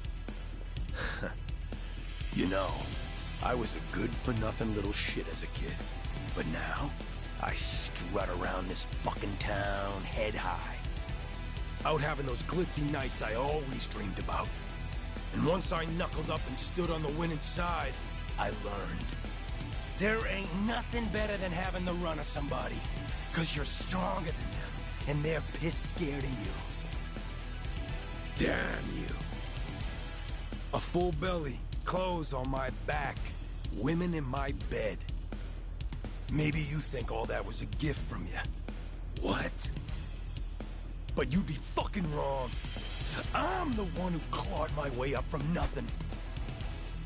You know, I was a good-for-nothing little shit as a kid. But now, I strut around this fucking town head high. Out having those glitzy nights I always dreamed about. And once I knuckled up and stood on the winning side, I learned. There ain't nothing better than having the run of somebody. 'Cause you're stronger than them, and they're pissed scared of you. Damn you. A full belly, clothes on my back, women in my bed. Maybe you think all that was a gift from you. What? But you'd be fucking wrong. I'm the one who clawed my way up from nothing.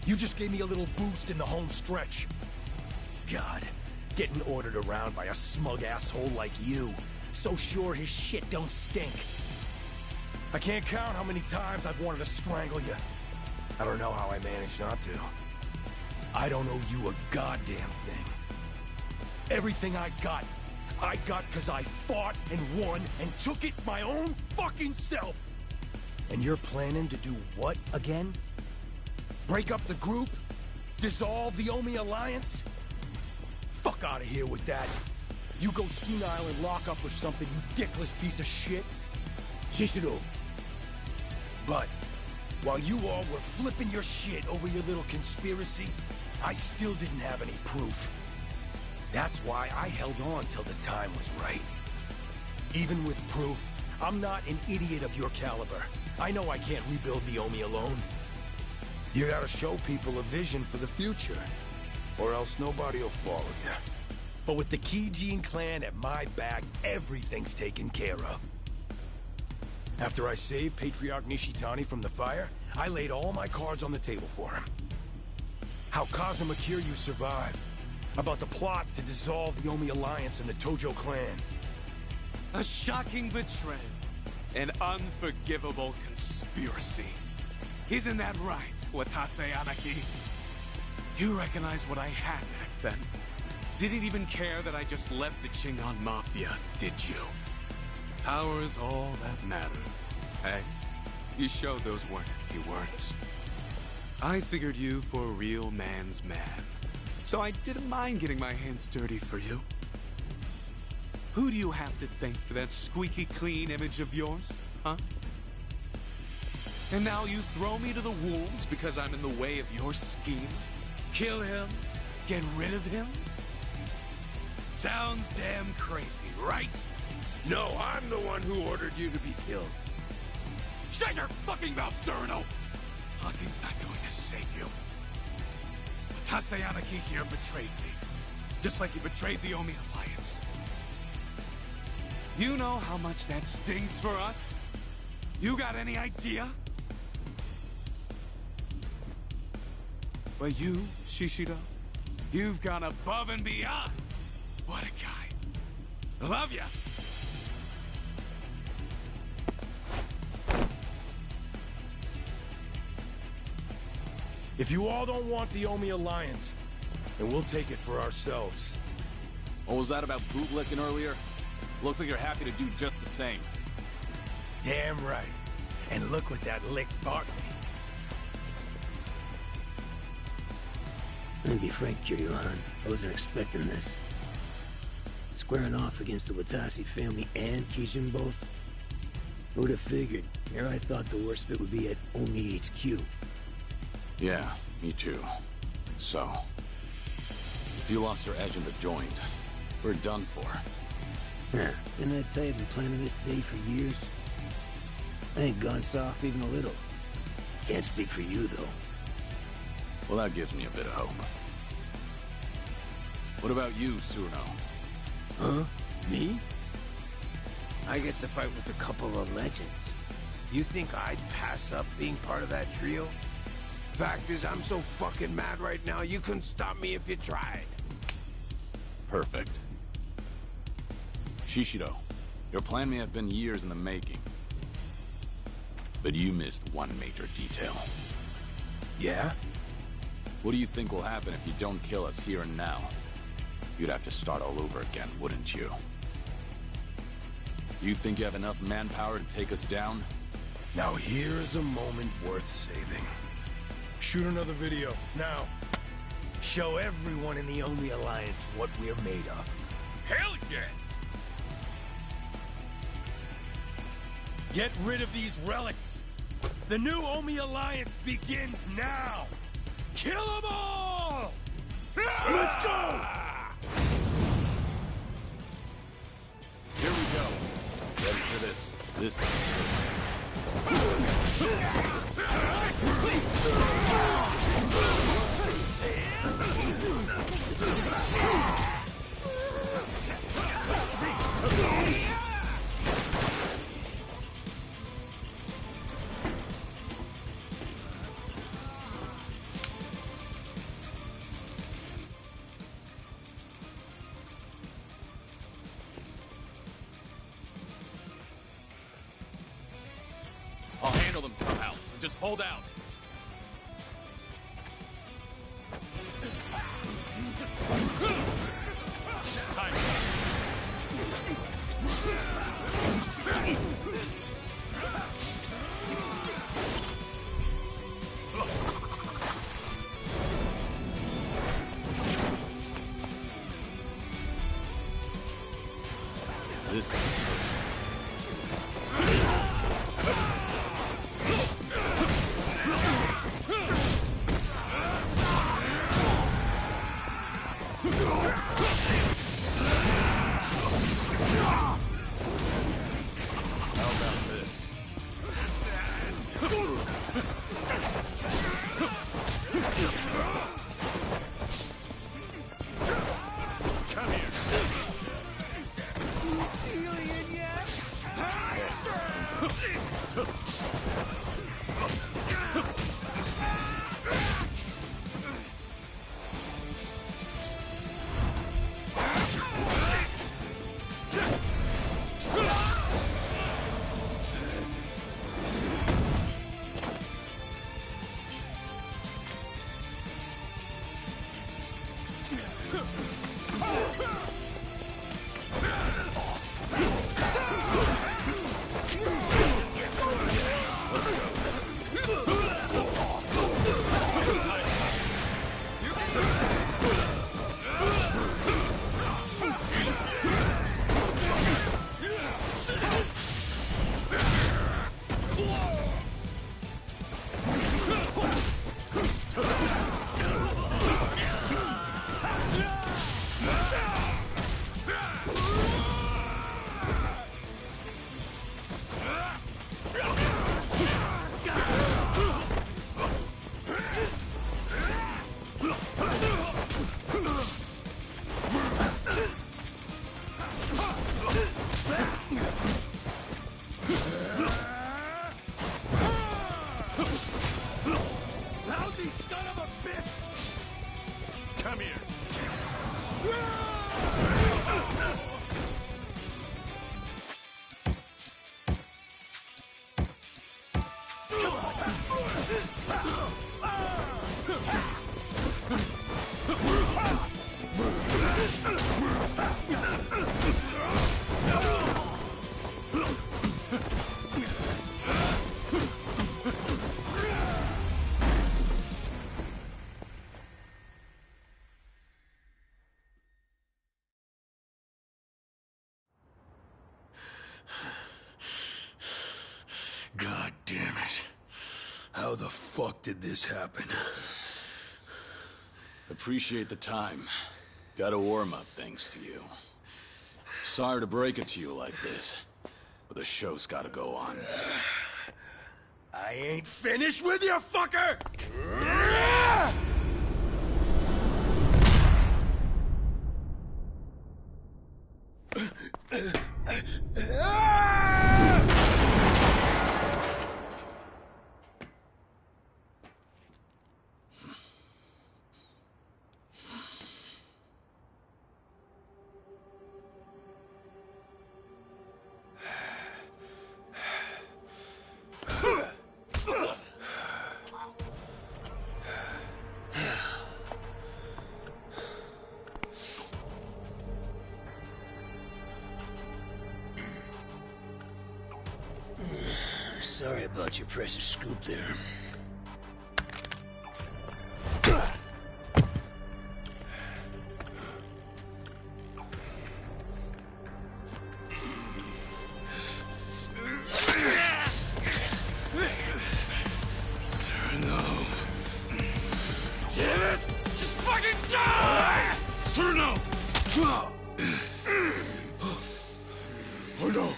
You just gave me a little boost in the home stretch. God, getting ordered around by a smug asshole like you. So sure his shit don't stink. I can't count how many times I've wanted to strangle you. I don't know how I managed not to. I don't owe you a goddamn thing. Everything I got 'cause I fought and won and took it my own fucking self. And you're planning to do what again? Break up the group? Dissolve the Omi Alliance? Fuck out of here with that. You go senile and lock up or something, you dickless piece of shit. Shishido. But while you all were flipping your shit over your little conspiracy, I still didn't have any proof. That's why I held on till the time was right. Even with proof, I'm not an idiot of your caliber. I know I can't rebuild the Omi alone. You gotta show people a vision for the future, or else nobody will follow you. But with the Kijin clan at my back, everything's taken care of. After I saved Patriarch Nishitani from the fire, I laid all my cards on the table for him. How Kazuma Kiryu survived. About the plot to dissolve the Omi Alliance and the Tojo clan. A shocking betrayal. An unforgivable conspiracy. Isn't that right, Watase Anaki? You recognize what I had back then. Didn't even care that I just left the Shingon Mafia, did you? Power's all that matters. Hey, you showed those weren't empty words. I figured you for a real man's man. So I didn't mind getting my hands dirty for you. Who do you have to thank for that squeaky clean image of yours, huh? And now you throw me to the wolves because I'm in the way of your scheme? Kill him? Get rid of him? Sounds damn crazy, right? No, I'm the one who ordered you to be killed. Shut your fucking mouth, Cyrano! Hucking's not going to save you. Watase Anaki here betrayed me. Just like he betrayed the Omi Alliance. You know how much that stings for us? You got any idea? But you, Shishido, you've gone above and beyond. What a guy. Love ya. If you all don't want the Omi Alliance, then we'll take it for ourselves. What was that about bootlicking earlier? Looks like you're happy to do just the same. Damn right. And look what that lick bought me. Let me be frank, Kiryu-han. I wasn't expecting this. Squaring off against the Watase family and Kijin both. Who'd have figured? Here I thought the worst fit would be at Omi HQ. Yeah, me too. So, if you lost your edge in the joint, we're done for. Huh. Didn't I tell you I've been planning this day for years? I ain't gone soft even a little. Can't speak for you, though. Well, that gives me a bit of hope. What about you, Surno? Huh? Me? I get to fight with a couple of legends. You think I'd pass up being part of that trio? Fact is, I'm so fucking mad right now, you couldn't stop me if you tried. Perfect. Shishido, your plan may have been years in the making. But you missed one major detail. Yeah? What do you think will happen if you don't kill us here and now? You'd have to start all over again, wouldn't you? You think you have enough manpower to take us down? Now here's a moment worth saving. Shoot another video, now. Show everyone in the Omi Alliance what we're made of. Hell yes! Get rid of these relics! The new Omi Alliance begins now! Kill them all! Let's go! Here we go. Ready for this. This I'll handle them somehow. Just hold out. Time. This is Come here. Alien, yeah! damn it. How the fuck did this happen? Appreciate the time. Got a warm-up thanks to you. Sorry to break it to you like this, but the show's gotta go on. I ain't finished with you, fucker! Sorry about your precious scoop there. Oh no,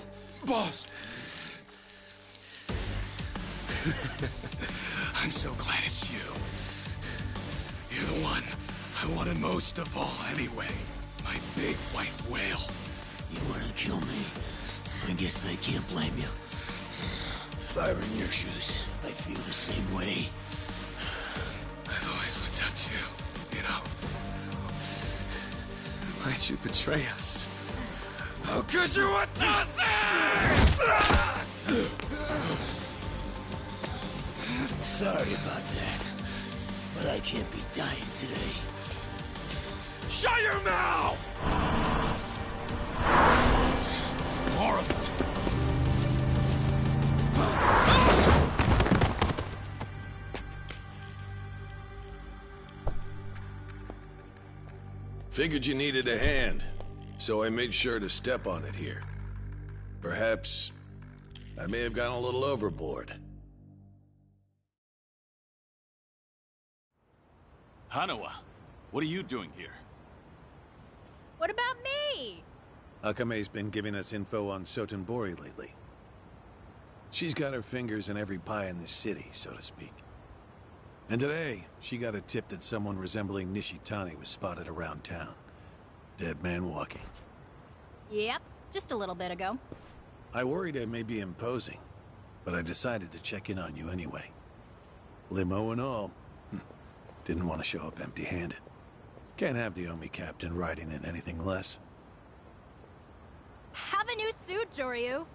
boss! I'm so glad it's you. You're the one I wanted most of all anyway. My big white whale. You wanna kill me? I guess I can't blame you. If I were in your shoes, I feel the same way. I've always looked up to you, you know. Why'd you betray us? How could you want us? Sorry about that, but I can't be dying today. Shut your mouth! More of them. Figured you needed a hand, so I made sure to step on it here. Perhaps I may have gone a little overboard. Hanawa, what are you doing here? What about me? Akame's been giving us info on Sotenbori lately. She's got her fingers in every pie in this city, so to speak. And today, she got a tip that someone resembling Nishitani was spotted around town. Dead man walking. Yep, just a little bit ago. I worried I may be imposing, but I decided to check in on you anyway. Limo and all. Didn't want to show up empty-handed. Can't have the Omi captain riding in anything less. Have a new suit, Joryu.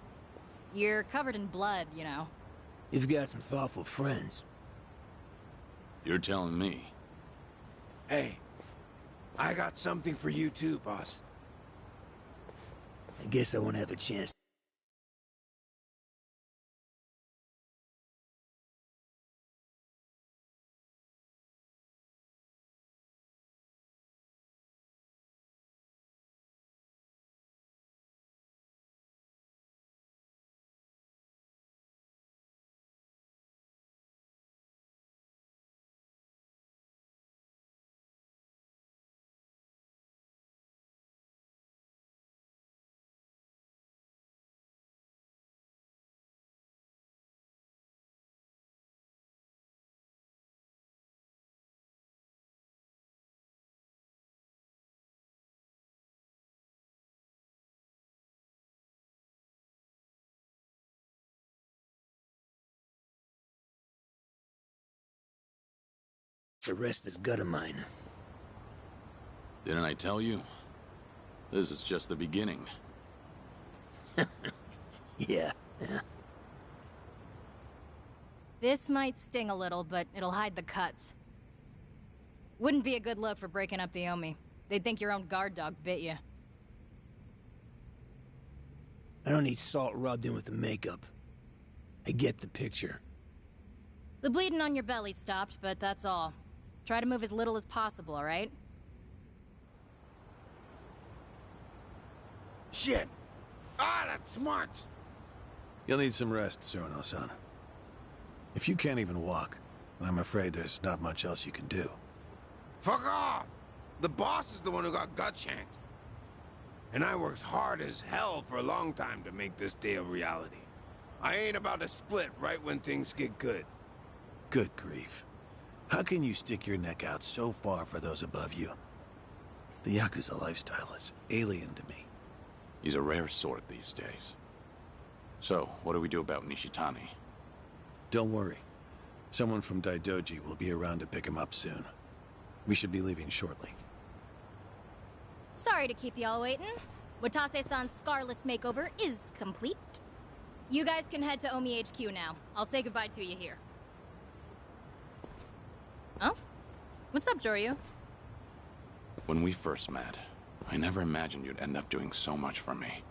You're covered in blood, you know. You've got some thoughtful friends. You're telling me. Hey, I got something for you too, boss. I guess I won't have a chance. The rest is gut of mine. Didn't I tell you? This is just the beginning. Yeah. This might sting a little, but it'll hide the cuts. Wouldn't be a good look for breaking up the Omi. They'd think your own guard dog bit you. I don't need salt rubbed in with the makeup. I get the picture. The bleeding on your belly stopped, but that's all. Try to move as little as possible, all right? Shit! Ah, that's smart! You'll need some rest, Suruno-san. If you can't even walk, then I'm afraid there's not much else you can do. Fuck off! The boss is the one who got gut-shanked. And I worked hard as hell for a long time to make this day a reality. I ain't about to split right when things get good. Good grief. How can you stick your neck out so far for those above you? The Yakuza lifestyle is alien to me. He's a rare sort these days. So, what do we do about Nishitani? Don't worry. Someone from Daidoji will be around to pick him up soon. We should be leaving shortly. Sorry to keep y'all waiting. Watase-san's Scarless makeover is complete. You guys can head to Omi HQ now. I'll say goodbye to you here. Oh? What's up, Joryu? When we first met, I never imagined you'd end up doing so much for me.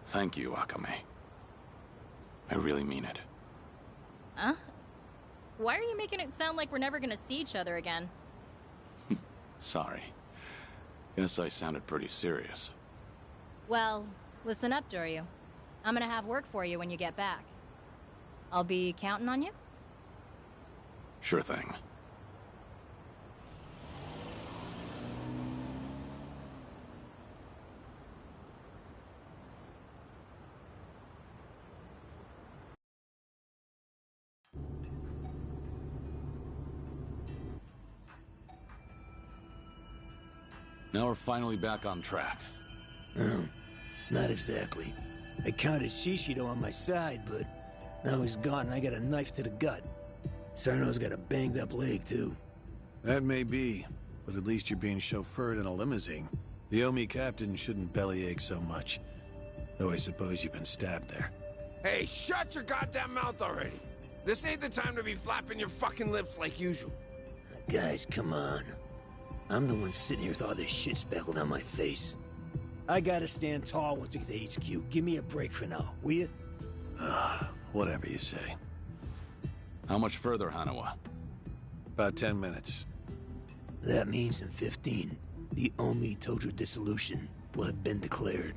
Thank you, Akame. I really mean it. Huh? Why are you making it sound like we're never gonna see each other again? Sorry. Guess I sounded pretty serious. Well, listen up, Joryu. I'm gonna have work for you when you get back. I'll be counting on you? Sure thing. Now we're finally back on track. Not exactly. I counted Shishido on my side, but now he's gone and I got a knife to the gut. Sarno's got a banged up leg, too. That may be, but at least you're being chauffeured in a limousine. The Omi captain shouldn't bellyache so much. Though I suppose you've been stabbed there. Hey, shut your goddamn mouth already! This ain't the time to be flapping your fucking lips like usual. Guys, come on. I'm the one sitting here with all this shit speckled on my face. I gotta stand tall once we get to HQ. Give me a break for now, will you? Whatever you say. How much further, Hanawa? About 10 minutes. That means in 15, the Omi Tojo dissolution will have been declared.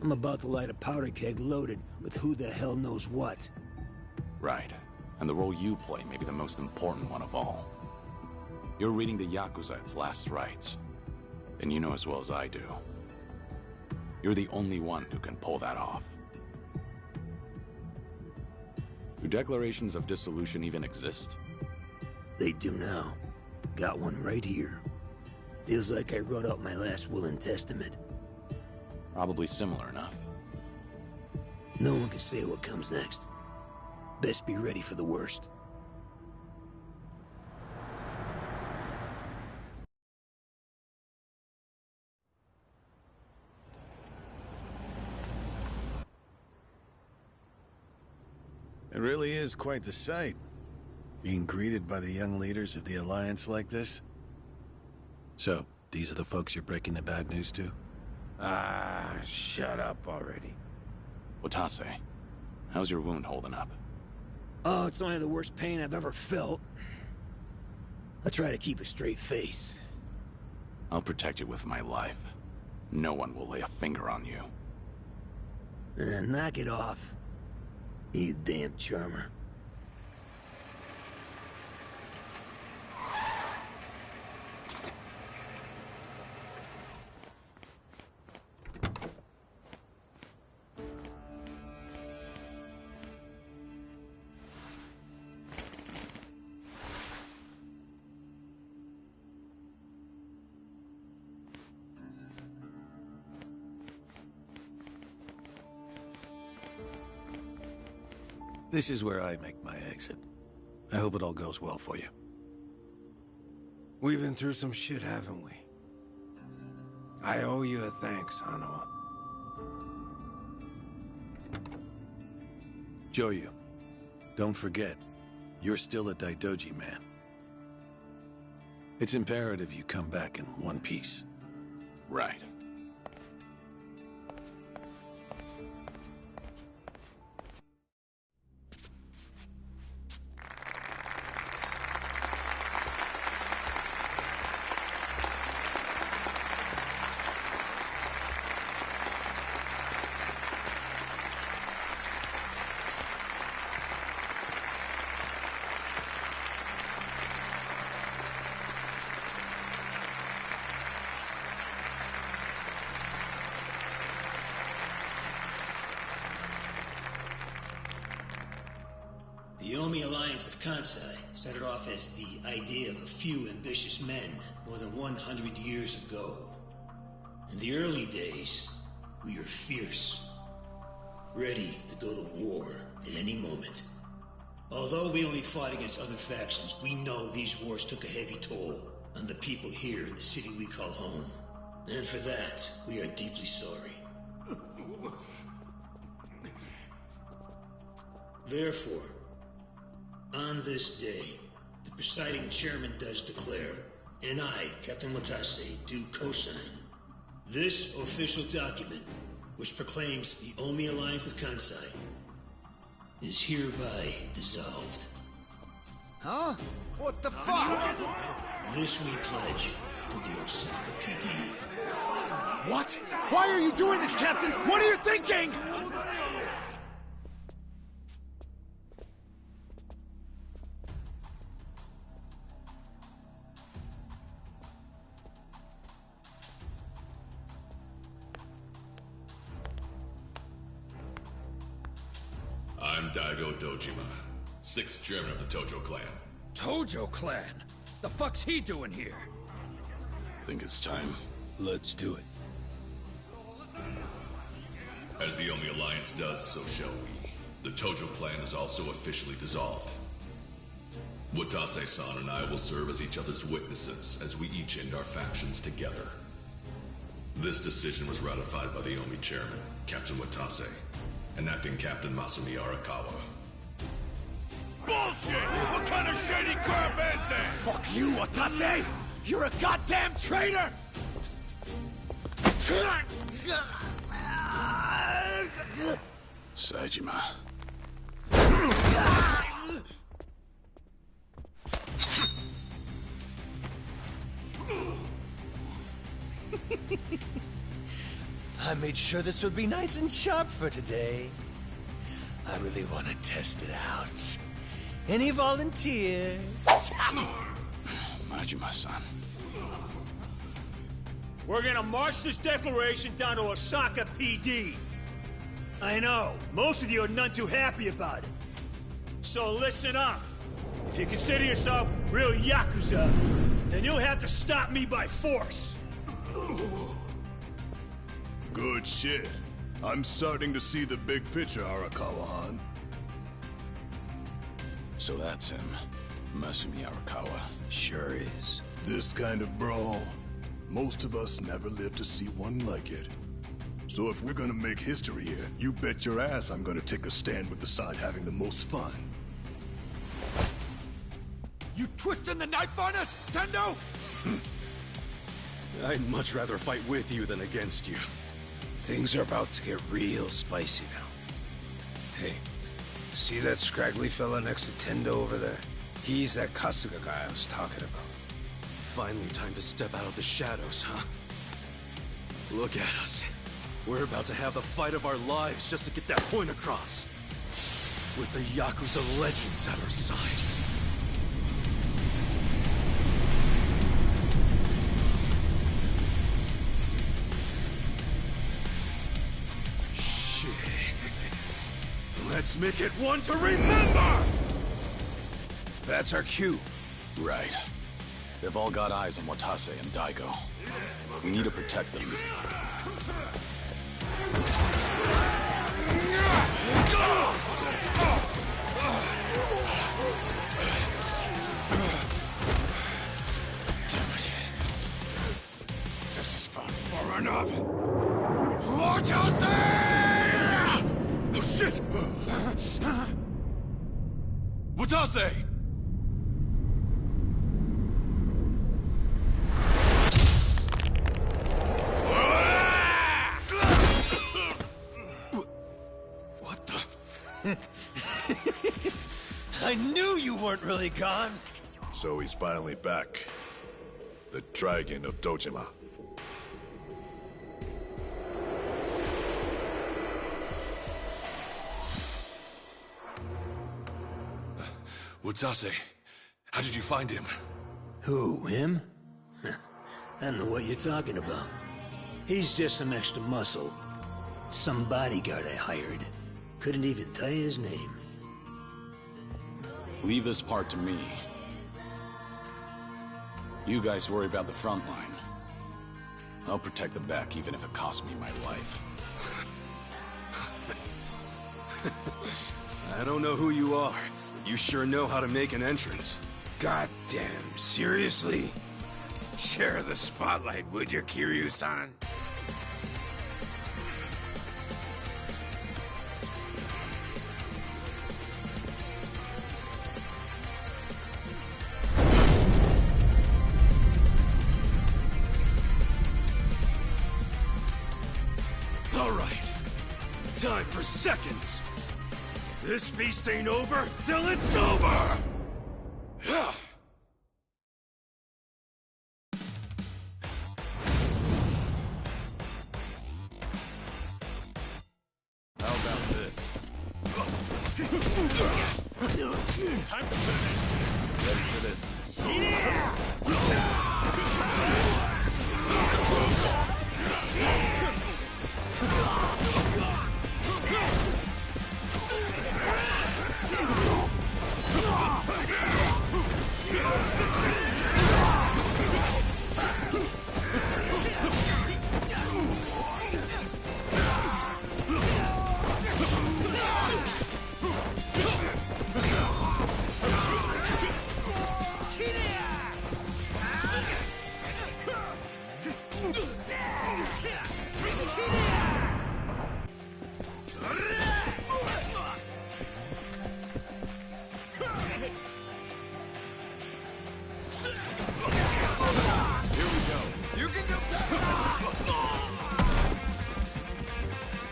I'm about to light a powder keg loaded with who the hell knows what. Right. And the role you play may be the most important one of all. You're reading the Yakuza at its last rites. And you know as well as I do. You're the only one who can pull that off. Do declarations of dissolution even exist? They do now. Got one right here. Feels like I wrote out my last will and testament. Probably similar enough. No one can say what comes next. Best be ready for the worst. It really is quite the sight. Being greeted by the young leaders of the Alliance like this. So, these are the folks you're breaking the bad news to? Shut up already. Watase, how's your wound holding up? Oh, it's only the worst pain I've ever felt. I try to keep a straight face. I'll protect you with my life. No one will lay a finger on you. Knock it off. You damn charmer. This is where I make my exit. I hope it all goes well for you. We've been through some shit, haven't we? I owe you a thanks, Hanawa. Joryu, don't forget, you're still a Daidoji man. It's imperative you come back in one piece. Right. Omi Alliance of Kansai started off as the idea of a few ambitious men more than 100 years ago. In the early days, we were fierce, ready to go to war at any moment. Although we only fought against other factions, we know these wars took a heavy toll on the people here in the city we call home. And for that, we are deeply sorry. Therefore, on this day, the presiding chairman does declare, and I, Captain Watase, do co-sign this official document, which proclaims the Omi Alliance of Kansai is hereby dissolved. Huh? What the fuck? This we pledge to the Osaka PD. What? Why are you doing this, Captain? What are you thinking? I'm Daigo Dojima, 6th chairman of the Tojo clan. Tojo clan? The fuck's he doing here? Think it's time. Let's do it. As the Omi Alliance does, so shall we. The Tojo clan is also officially dissolved. Watase-san and I will serve as each other's witnesses as we each end our factions together. This decision was ratified by the Omi chairman, Captain Watase, and acting Captain Masumi Arakawa. Bullshit! What kind of shady crap is that? Fuck you, Watase! You're a goddamn traitor! Saejima. I made sure this would be nice and sharp for today. I really want to test it out. Any volunteers? Majima-san. We're gonna march this declaration down to Osaka PD. I know, most of you are none too happy about it. So listen up. If you consider yourself real Yakuza, then you'll have to stop me by force. Good shit. I'm starting to see the big picture, Arakawa-han. So that's him. Masumi Arakawa. Sure is. This kind of brawl, most of us never lived to see one like it. So if we're gonna make history here, you bet your ass I'm gonna take a stand with the side having the most fun. You twisting the knife on us, Tendo? I'd much rather fight with you than against you. Things are about to get real spicy now. Hey, see that scraggly fella next to Tendo over there? He's that Kasuga guy I was talking about. Finally time to step out of the shadows, huh? Look at us. We're about to have the fight of our lives just to get that point across. With the Yakuza legends at our side. Let's make it one to remember! That's our cue. Right. They've all got eyes on Watase and Daigo. We need to protect them. Damn it. This has gone far enough. Watase! Oh, shit! Watase! What the? I knew you weren't really gone. So he's finally back. The Dragon of Dojima. Watase, how did you find him? Who, him? I don't know what you're talking about. He's just some extra muscle. Some bodyguard I hired. Couldn't even tell you his name. Leave this part to me. You guys worry about the front line. I'll protect the back even if it costs me my life. I don't know who you are, but you sure know how to make an entrance. Goddamn, seriously? Share the spotlight, would you, Kiryu-san? All right. Time for seconds. This feast ain't over till it's over! How about this? Time to put it in. Ready for this?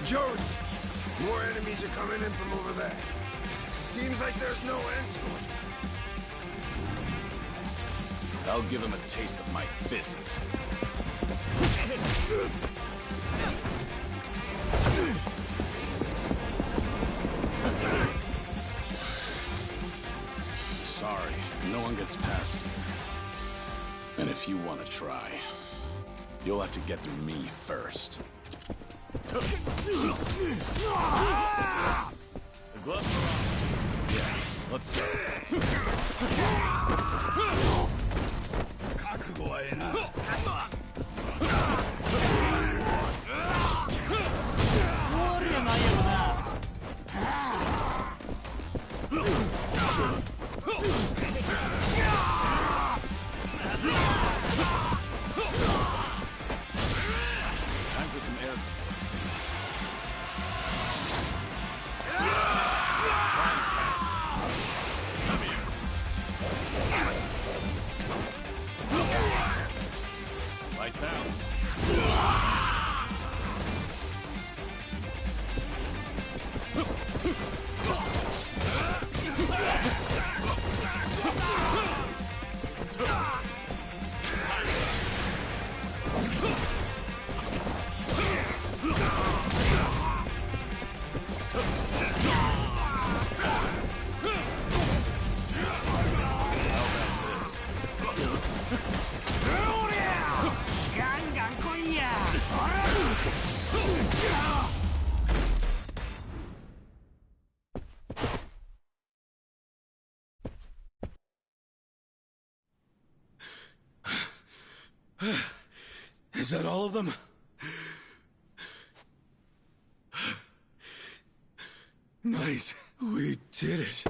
Jody, more enemies are coming in from over there. Seems like there's no end to it. I'll give him a taste of my fists. Sorry, no one gets past you. And if you want to try, you'll have to get through me first. The gloves are on. Yeah, let's go. 覚悟はええな。Time for some air. Lights out. Is that all of them? Nice. We did it.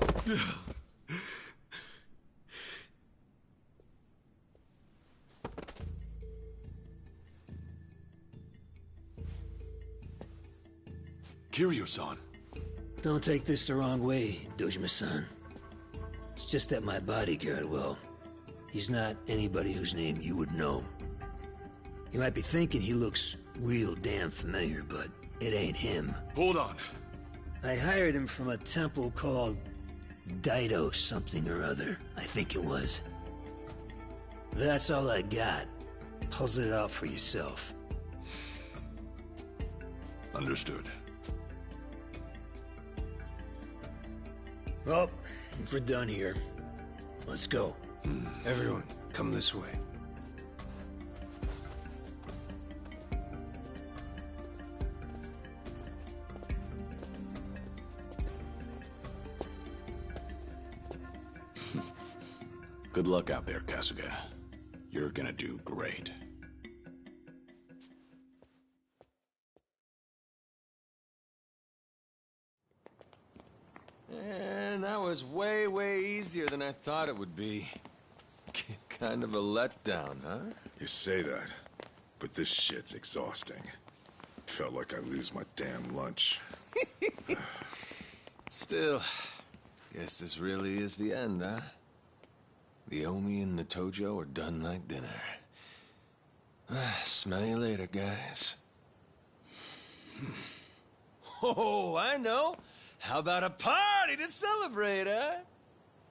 Kiryu-san. Don't take this the wrong way, Dojima-san. It's just that my bodyguard, well, he's not anybody whose name you would know. You might be thinking he looks real damn familiar, but it ain't him. Hold on. I hired him from a temple called Daido something or other, I think it was. That's all I got. Puzzle it out for yourself. Understood. Well, if we're done here, let's go. Everyone, come this way. Good luck out there, Kasuga. You're gonna do great. And that was way, way easier than I thought it would be. Kind of a letdown, huh? You say that, but this shit's exhausting. Felt like I lose my damn lunch. Still, guess this really is the end, huh? The Omi and the Tojo are done like dinner. Smell you later, guys. Oh, I know! How about a party to celebrate, huh?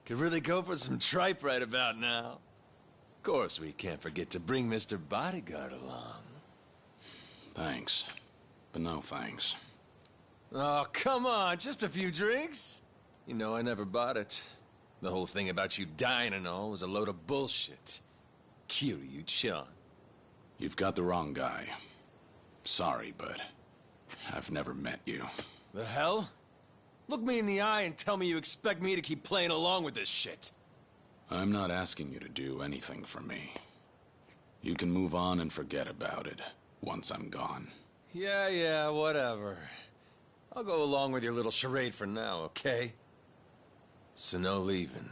Could really go for some tripe right about now. Of course, we can't forget to bring Mr. Bodyguard along. Thanks, but no thanks. Oh, come on, just a few drinks? You know I never bought it. The whole thing about you dying and all was a load of bullshit. Kiryu-chan. You've got the wrong guy. Sorry, but I've never met you. The hell? Look me in the eye and tell me you expect me to keep playing along with this shit. I'm not asking you to do anything for me. You can move on and forget about it once I'm gone. Yeah, whatever. I'll go along with your little charade for now, okay? So no leaving.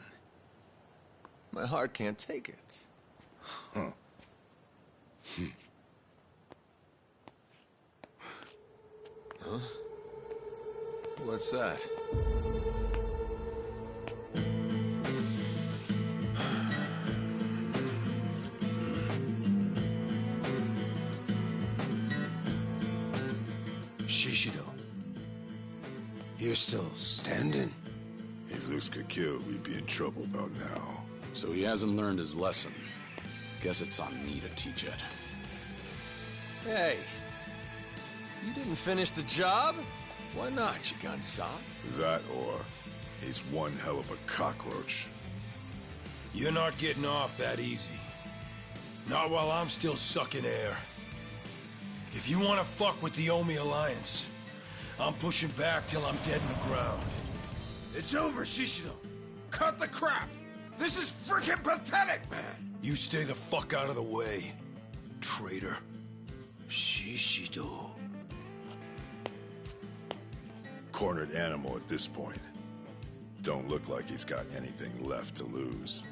My heart can't take it. Huh. Huh? What's that? Shishido. You're still standing? If Luce could kill, we'd be in trouble about now. So he hasn't learned his lesson. Guess it's on me to teach it. Hey, you didn't finish the job? Why not, you gun soft? That or he's one hell of a cockroach. You're not getting off that easy. Not while I'm still sucking air. If you want to fuck with the Omi Alliance, I'm pushing back till I'm dead in the ground. It's over, Shishido. Cut the crap. This is freaking pathetic, man. You stay the fuck out of the way, traitor. Shishido. Cornered animal at this point. Don't look like he's got anything left to lose.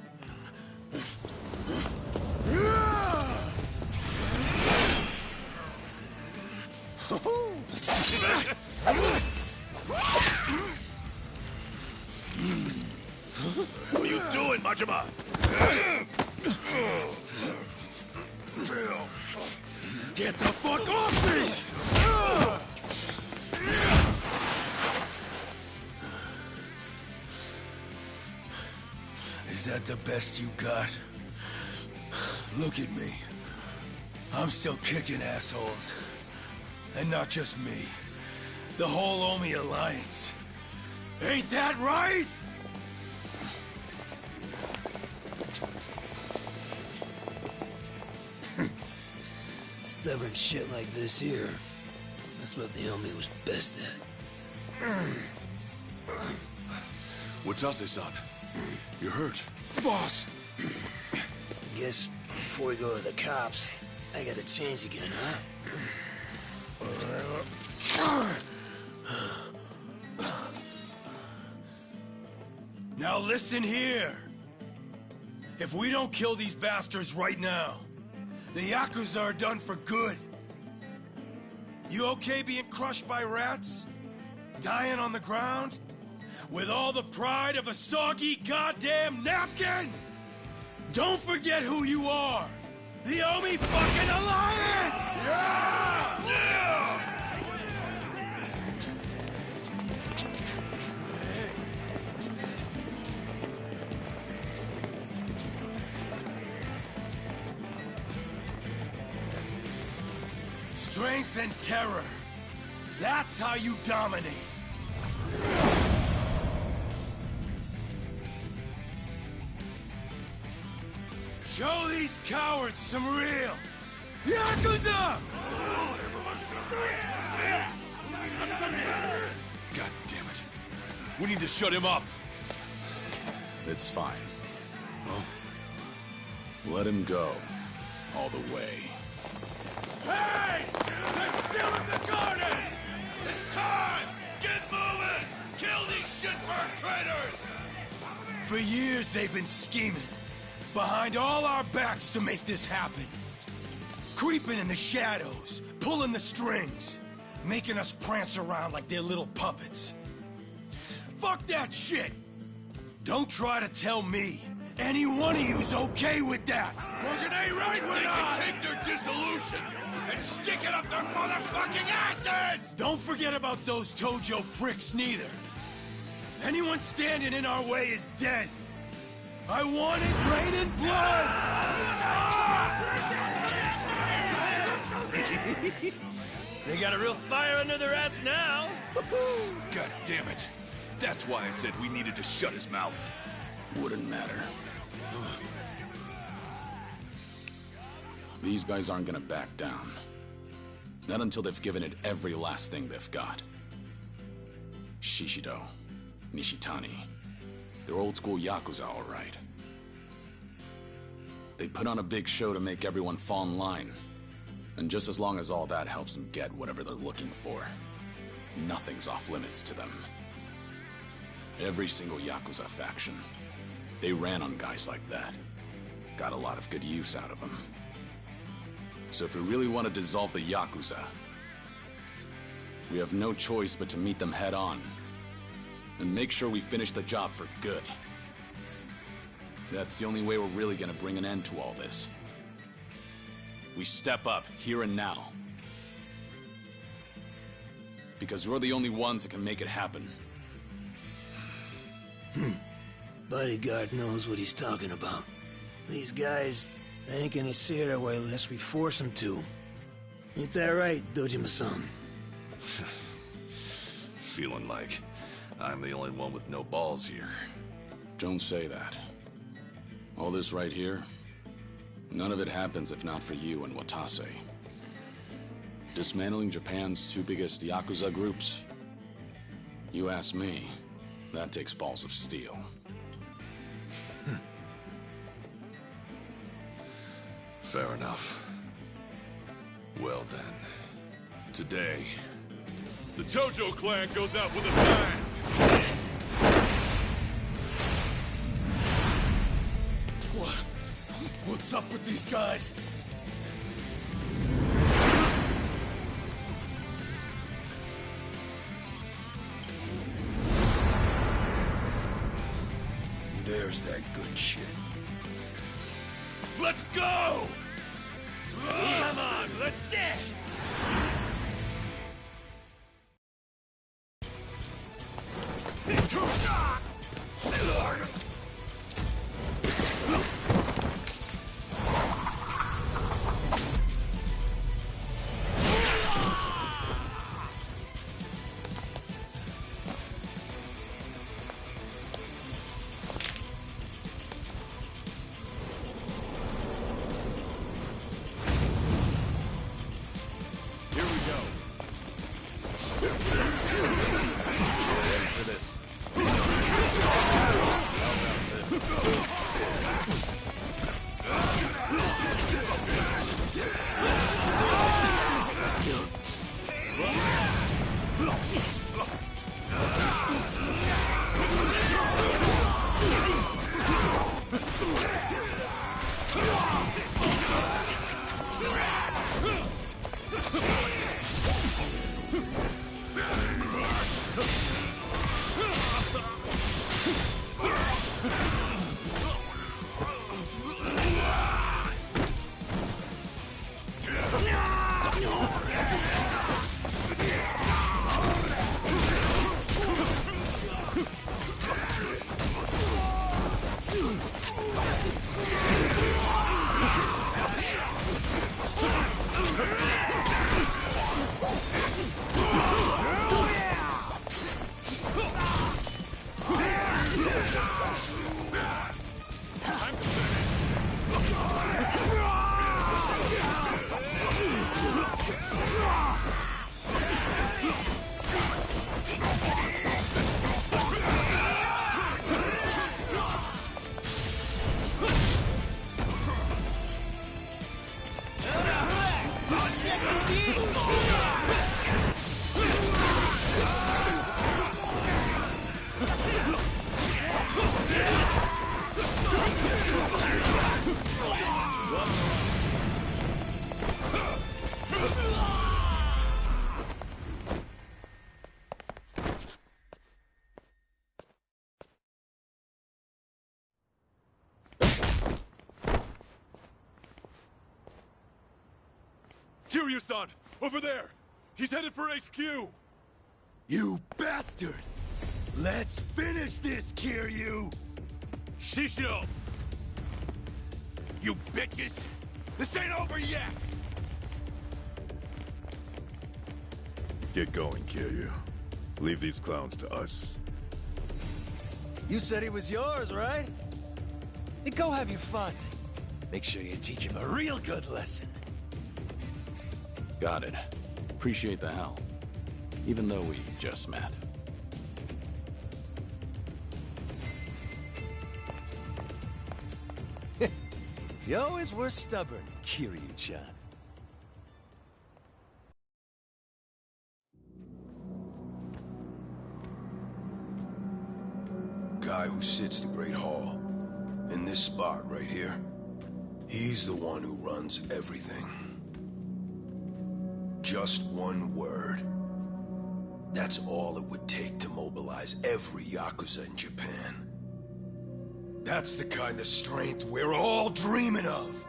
What are you doing, Majima? Get the fuck off me! Is that the best you got? Look at me. I'm still kicking assholes. And not just me. The whole Omi Alliance. Ain't that right? Stubborn shit like this here. That's what the Omi was best at. Watase-san, you're hurt. Boss! Guess before we go to the cops, I gotta change again, huh? Now listen here. If we don't kill these bastards right now, the Yakuza are done for good. You okay being crushed by rats? Dying on the ground? With all the pride of a soggy goddamn napkin? Don't forget who you are! The Omi fucking Alliance! Yeah! Yeah! Strength and terror. That's how you dominate. Show these cowards some real Yakuza! God damn it. We need to shut him up. It's fine. Well, Let him go. All the way. Hey! They're still in the garden! It's time! Get moving! Kill these shitbird traitors! For years they've been scheming, behind all our backs to make this happen. Creeping in the shadows, pulling the strings, making us prance around like they're little puppets. Fuck that shit! Don't try to tell me any one of you's okay with that! Fucking A right when they can take their dissolution and stick it up their motherfucking asses! Don't forget about those Tojo pricks neither. Anyone standing in our way is dead. I want it raining blood! They got a real fire under their ass now. God damn it. That's why I said we needed to shut his mouth. Wouldn't matter. These guys aren't gonna back down. Not until they've given it every last thing they've got. Shishido, Nishitani. They're old-school Yakuza, all right. They put on a big show to make everyone fall in line. And just as long as all that helps them get whatever they're looking for, nothing's off-limits to them. Every single Yakuza faction, they ran on guys like that. Got a lot of good use out of them. So if we really want to dissolve the Yakuza, we have no choice but to meet them head-on and make sure we finish the job for good. That's the only way we're really gonna bring an end to all this. We step up, here and now. Because we're the only ones that can make it happen. Bodyguard knows what he's talking about. These guys, they ain't gonna see it our way unless we force them to. Ain't that right, Dojima-san? Feeling like I'm the only one with no balls here. Don't say that. All this right here, none of it happens if not for you and Watase. Dismantling Japan's two biggest Yakuza groups? You ask me, that takes balls of steel. Fair enough. Well then, today, the Tojo clan goes out with a bang! What's up with these guys? There's that good shit. Let's go! Come on, let's dance! Kiryu-san! Over there! He's headed for HQ! You bastard! Let's finish this, Kiryu! Shisho! You bitches! This ain't over yet! Get going, Kiryu. Leave these clowns to us. You said he was yours, right? Then go have your fun. Make sure you teach him a real good lesson. Got it. Appreciate the help. Even though we just met. You always were stubborn, Kiryu-chan. Guy who sits the Great Hall. In this spot right here. He's the one who runs everything. Just one word. That's all it would take to mobilize every Yakuza in Japan. That's the kind of strength we're all dreaming of!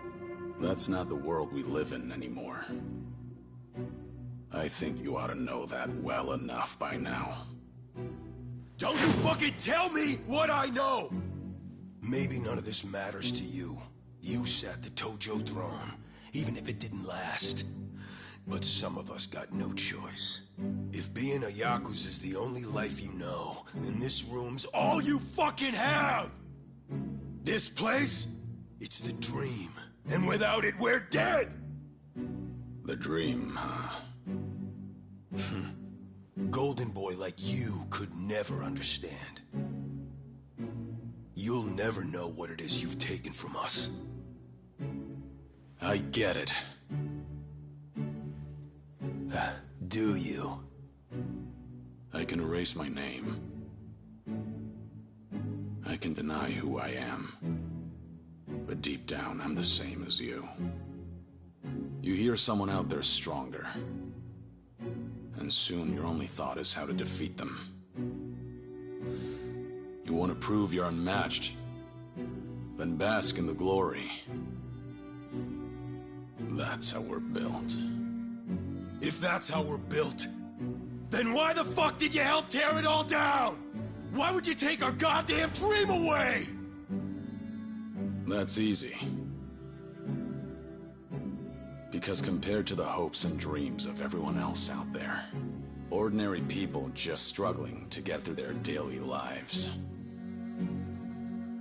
That's not the world we live in anymore. I think you ought to know that well enough by now. Don't you fucking tell me what I know! Maybe none of this matters to you. You sat the Tojo throne, even if it didn't last. But some of us got no choice. If being a Yakuza is the only life you know, then this room's all you fucking have! This place, it's the dream. And without it, we're dead! The dream, huh? Golden boy like you could never understand. You'll never know what it is you've taken from us. I get it. Do you? I can erase my name. I can deny who I am. But deep down, I'm the same as you. You hear someone out there stronger. And soon your only thought is how to defeat them. You want to prove you're unmatched? Then bask in the glory. That's how we're built. If that's how we're built, then why the fuck did you help tear it all down? Why would you take our goddamn dream away? That's easy. Because compared to the hopes and dreams of everyone else out there, ordinary people just struggling to get through their daily lives,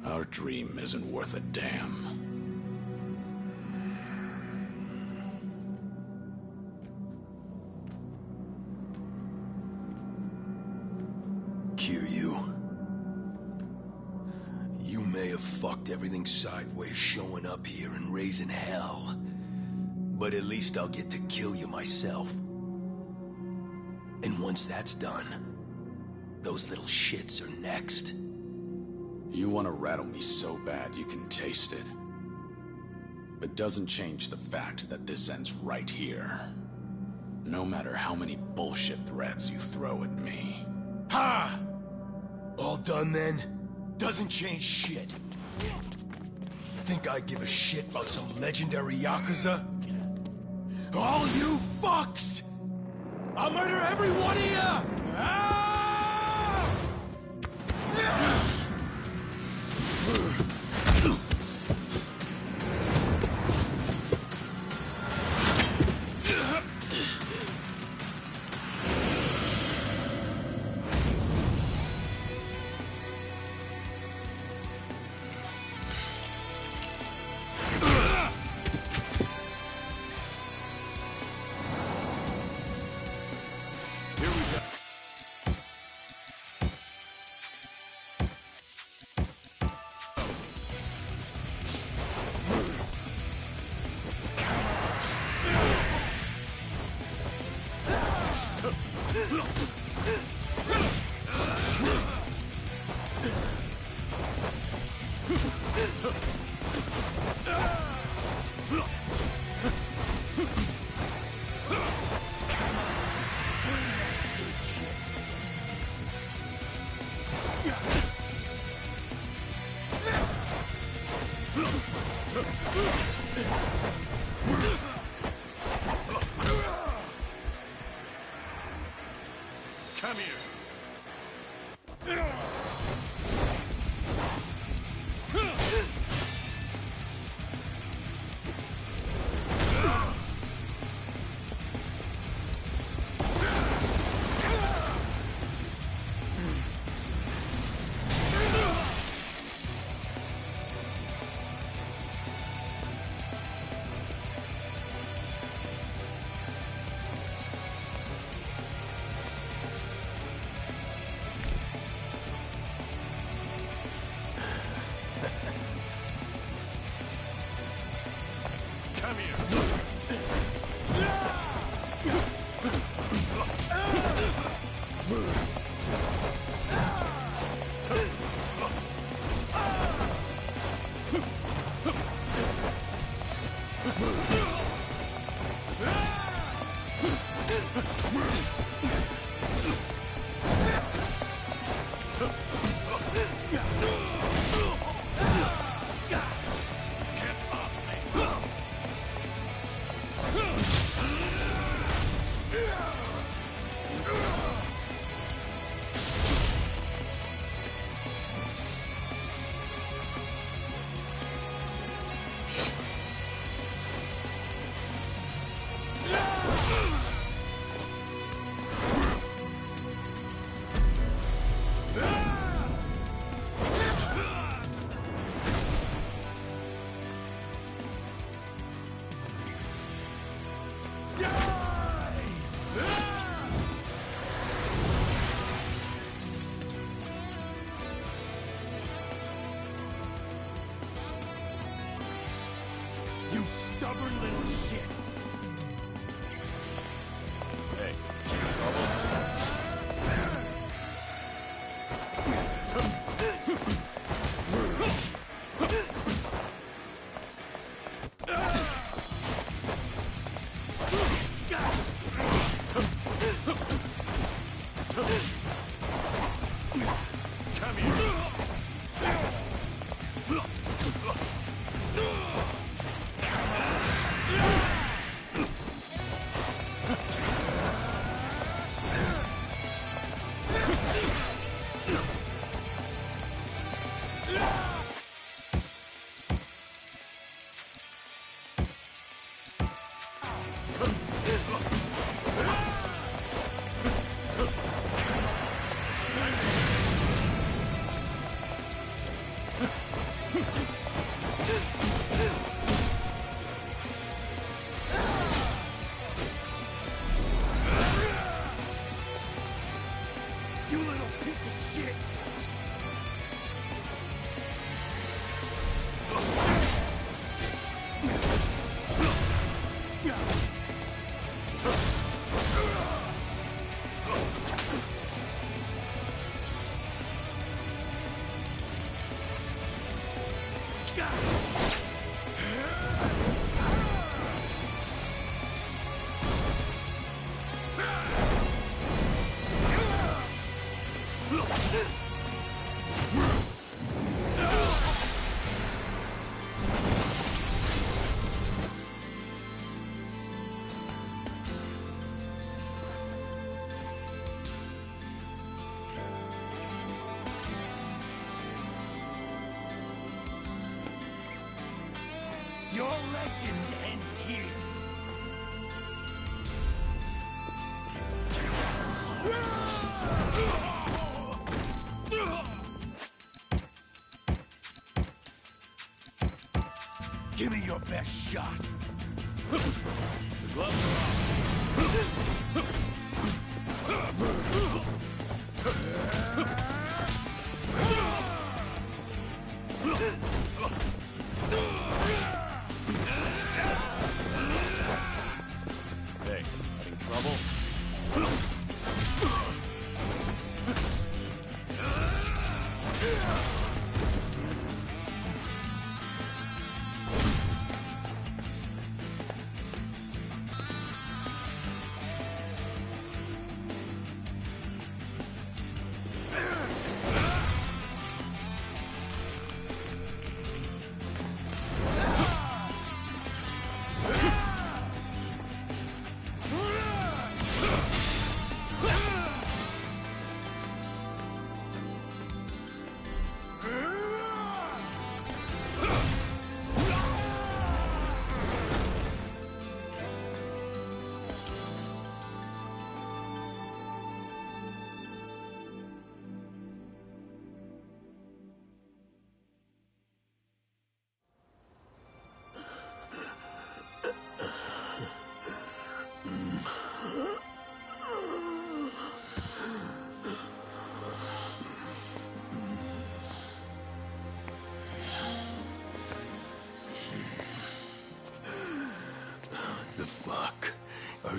our dream isn't worth a damn. Kiryu, you may have fucked everything sideways showing up here and raising hell. But at least I'll get to kill you myself. And once that's done, those little shits are next. You want to rattle me so bad you can taste it. But doesn't change the fact that this ends right here. No matter how many bullshit threats you throw at me. Ha! All done then? Doesn't change shit. Think I give a shit about some legendary Yakuza? All you fucks! I'll murder every one of you! Ah! Come here. Come here. You stubborn little shit! Hey, come here. You little piece of shit! Your legend ends here. Give me your best shot. The gloves are Hey, having trouble?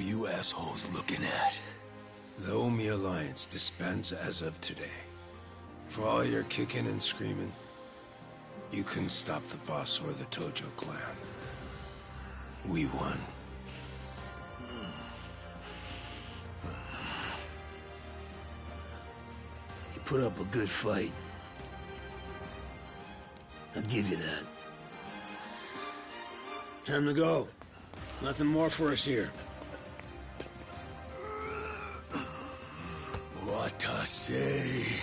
are you assholes looking at? The Omi Alliance disbands as of today. For all your kicking and screaming, you couldn't stop the boss or the Tojo clan. We won. You put up a good fight. I'll give you that. Time to go. Nothing more for us here. What I say?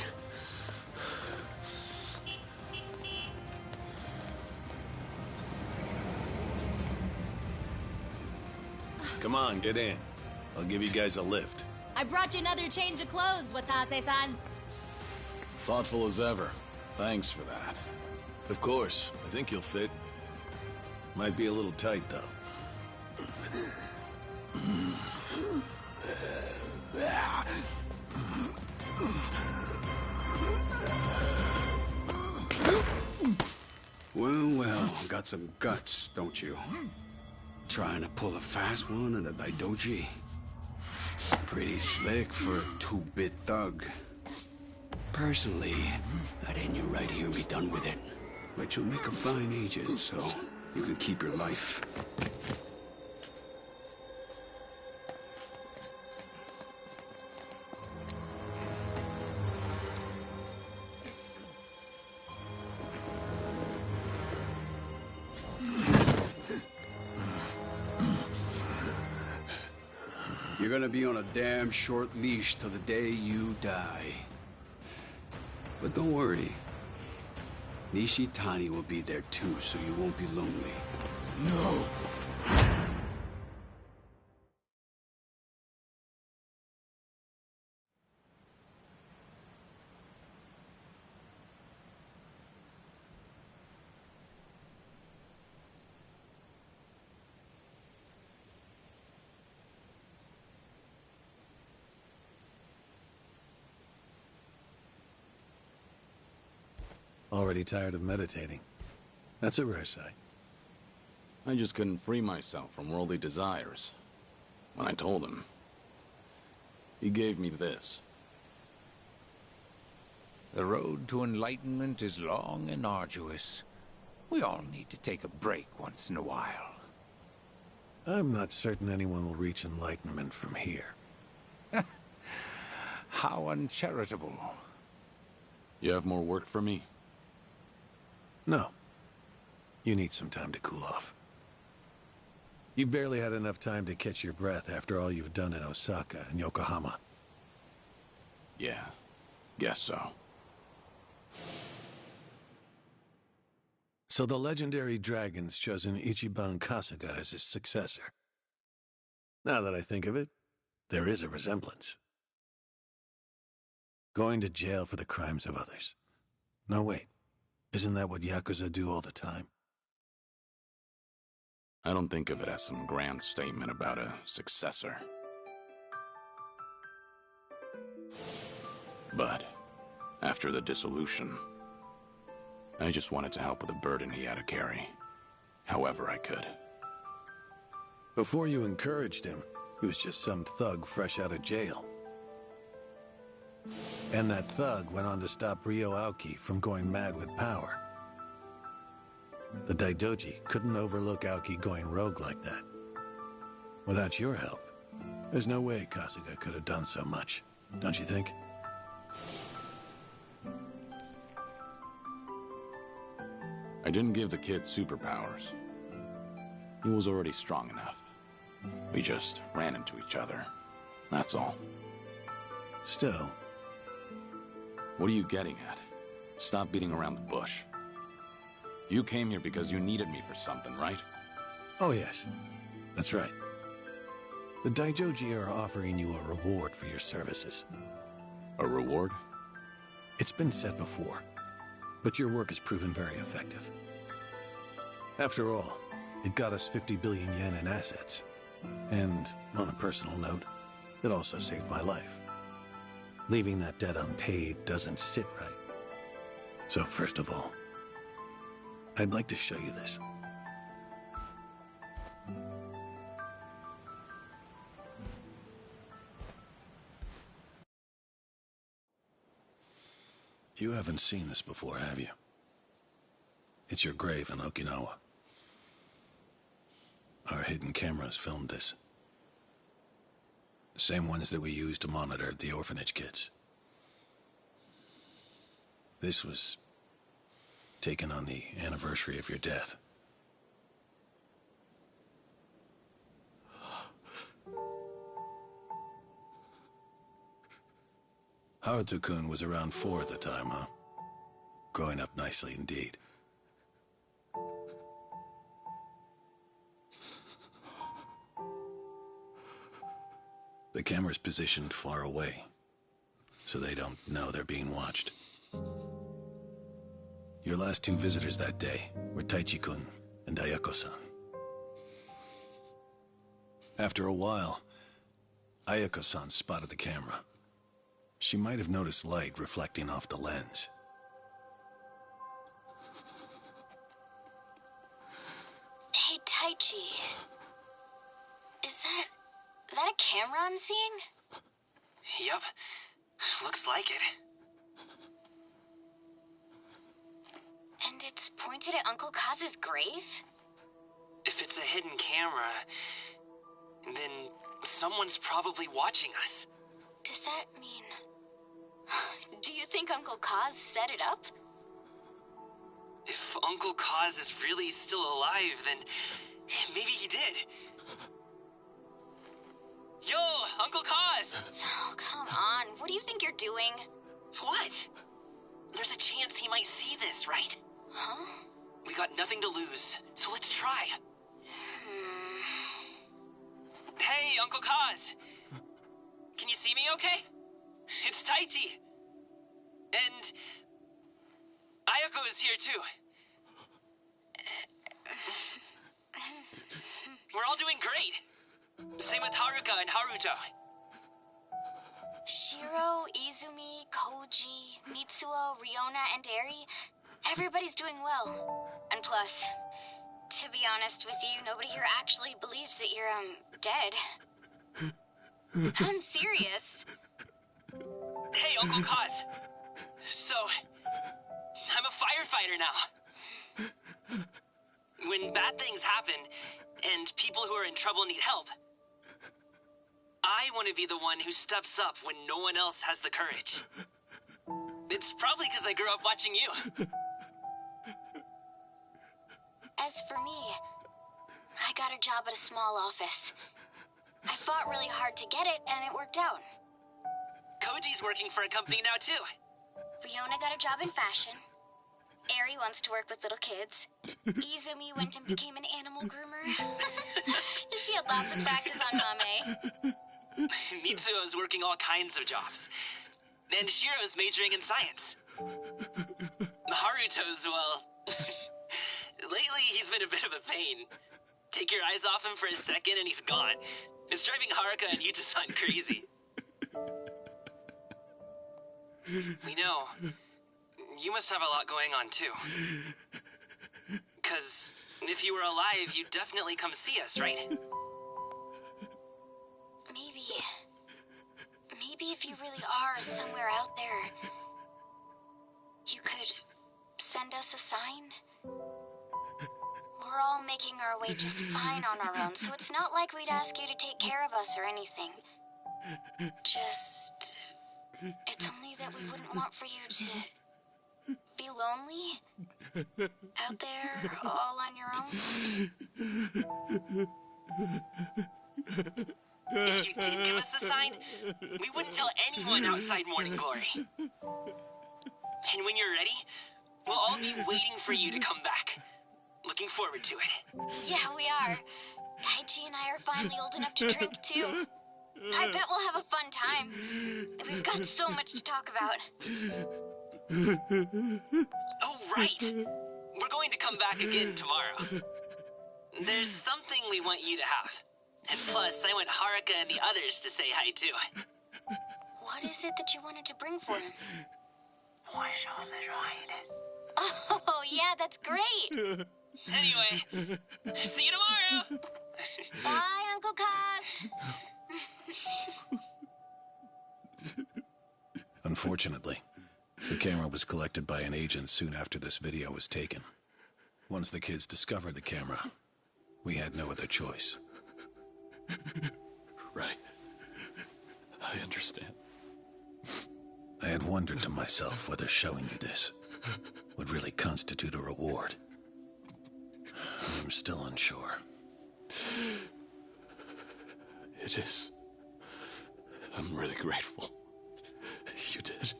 Come on, get in. I'll give you guys a lift. I brought you another change of clothes, Watase-san. Thoughtful as ever. Thanks for that. Of course. I think you'll fit. Might be a little tight, though. Well, got some guts, don't you? Trying to pull a fast one at a Daidoji? Pretty slick for a two-bit thug. Personally, I'd end you right here and be done with it. But you'll make a fine agent, so you can keep your life. You're gonna be on a damn short leash till the day you die. But don't worry. Nishitani will be there too, so you won't be lonely. No! Already tired of meditating. That's a rare sight. I just couldn't free myself from worldly desires. When I told him, he gave me this. The road to enlightenment is long and arduous. We all need to take a break once in a while. I'm not certain anyone will reach enlightenment from here. How uncharitable. You have more work for me? No. You need some time to cool off. You've barely had enough time to catch your breath after all you've done in Osaka and Yokohama. Yeah, guess so. So the legendary dragon's chosen Ichiban Kasuga as his successor. Now that I think of it, there is a resemblance. Going to jail for the crimes of others. No, wait. Isn't that what Yakuza do all the time? I don't think of it as some grand statement about a successor. But, after the dissolution, I just wanted to help with the burden he had to carry, however I could. Before you encouraged him, he was just some thug fresh out of jail. And that thug went on to stop Ryo Aoki from going mad with power. The Daidoji couldn't overlook Aoki going rogue like that. Without your help, there's no way Kasuga could have done so much, don't you think? I didn't give the kid superpowers. He was already strong enough. We just ran into each other. That's all. Still. What are you getting at? Stop beating around the bush. You came here because you needed me for something, right? Oh yes, that's right. The Daijoji are offering you a reward for your services. A reward? It's been said before, but your work has proven very effective. After all, it got us 50 billion yen in assets. And, on a personal note, it also saved my life. Leaving that debt unpaid doesn't sit right. So first of all, I'd like to show you this. You haven't seen this before, have you? It's your grave in Okinawa. Our hidden cameras filmed this. The same ones that we used to monitor the orphanage kids. This was taken on the anniversary of your death. Haruto-kun was around 4 at the time, huh? Growing up nicely indeed. The camera's positioned far away, so they don't know they're being watched. Your last 2 visitors that day were Taichi-kun and Ayako-san. After a while, Ayako-san spotted the camera. She might have noticed light reflecting off the lens. Hey, Taichi. Is that a camera I'm seeing? Yep. Looks like it. And it's pointed at Uncle Kaz's grave? If it's a hidden camera, then someone's probably watching us. Does that mean... Do you think Uncle Kaz set it up? If Uncle Kaz is really still alive, then maybe he did. Yo, Uncle Kaz! Oh, come on. What do you think you're doing? What? There's a chance he might see this, right? Huh? We got nothing to lose, so let's try. Hey, Uncle Kaz! Can you see me okay? It's Taichi! And... Ayako is here too. We're all doing great. Same with Haruka and Haruto. Shiro, Izumi, Koji, Mitsuo, Riona, and Eri, everybody's doing well. And plus, to be honest with you, nobody here actually believes that you're, dead. I'm serious. Hey, Uncle Kaz. So, I'm a firefighter now. When bad things happen, and people who are in trouble need help, I want to be the one who steps up when no one else has the courage. It's probably because I grew up watching you. As for me, I got a job at a small office. I fought really hard to get it, and it worked out. Koji's working for a company now, too. Riona got a job in fashion. Eri wants to work with little kids. Izumi went and became an animal groomer. She had lots of practice on Mame. Mitsuo's working all kinds of jobs. And Shiro's majoring in science. Haruto's, well... lately, he's been a bit of a pain. Take your eyes off him for a second and he's gone. It's driving Haruka and Yuta-san crazy. We know. You must have a lot going on, too. 'Cause if you were alive, you'd definitely come see us, right? Maybe if you really are somewhere out there, you could send us a sign? We're all making our way just fine on our own, so it's not like we'd ask you to take care of us or anything. Just... It's only that we wouldn't want for you to be lonely out there all on your own. If you did give us a sign, we wouldn't tell anyone outside Morning Glory. And when you're ready, we'll all be waiting for you to come back. Looking forward to it. Yeah, we are. Taichi and I are finally old enough to drink, too. I bet we'll have a fun time. We've got so much to talk about. Oh, right. We're going to come back again tomorrow. There's something we want you to have. And plus, I want Haruka and the others to say hi, too. What is it that you wanted to bring for him? Oh, yeah, that's great. Anyway, see you tomorrow. Bye, Uncle Kaz. Unfortunately, The camera was collected by an agent soon after this video was taken. Once the kids discovered the camera, we had no other choice. Right. I understand. I had wondered to myself whether showing you this would really constitute a reward. I'm still unsure. It is. I'm really grateful. You did.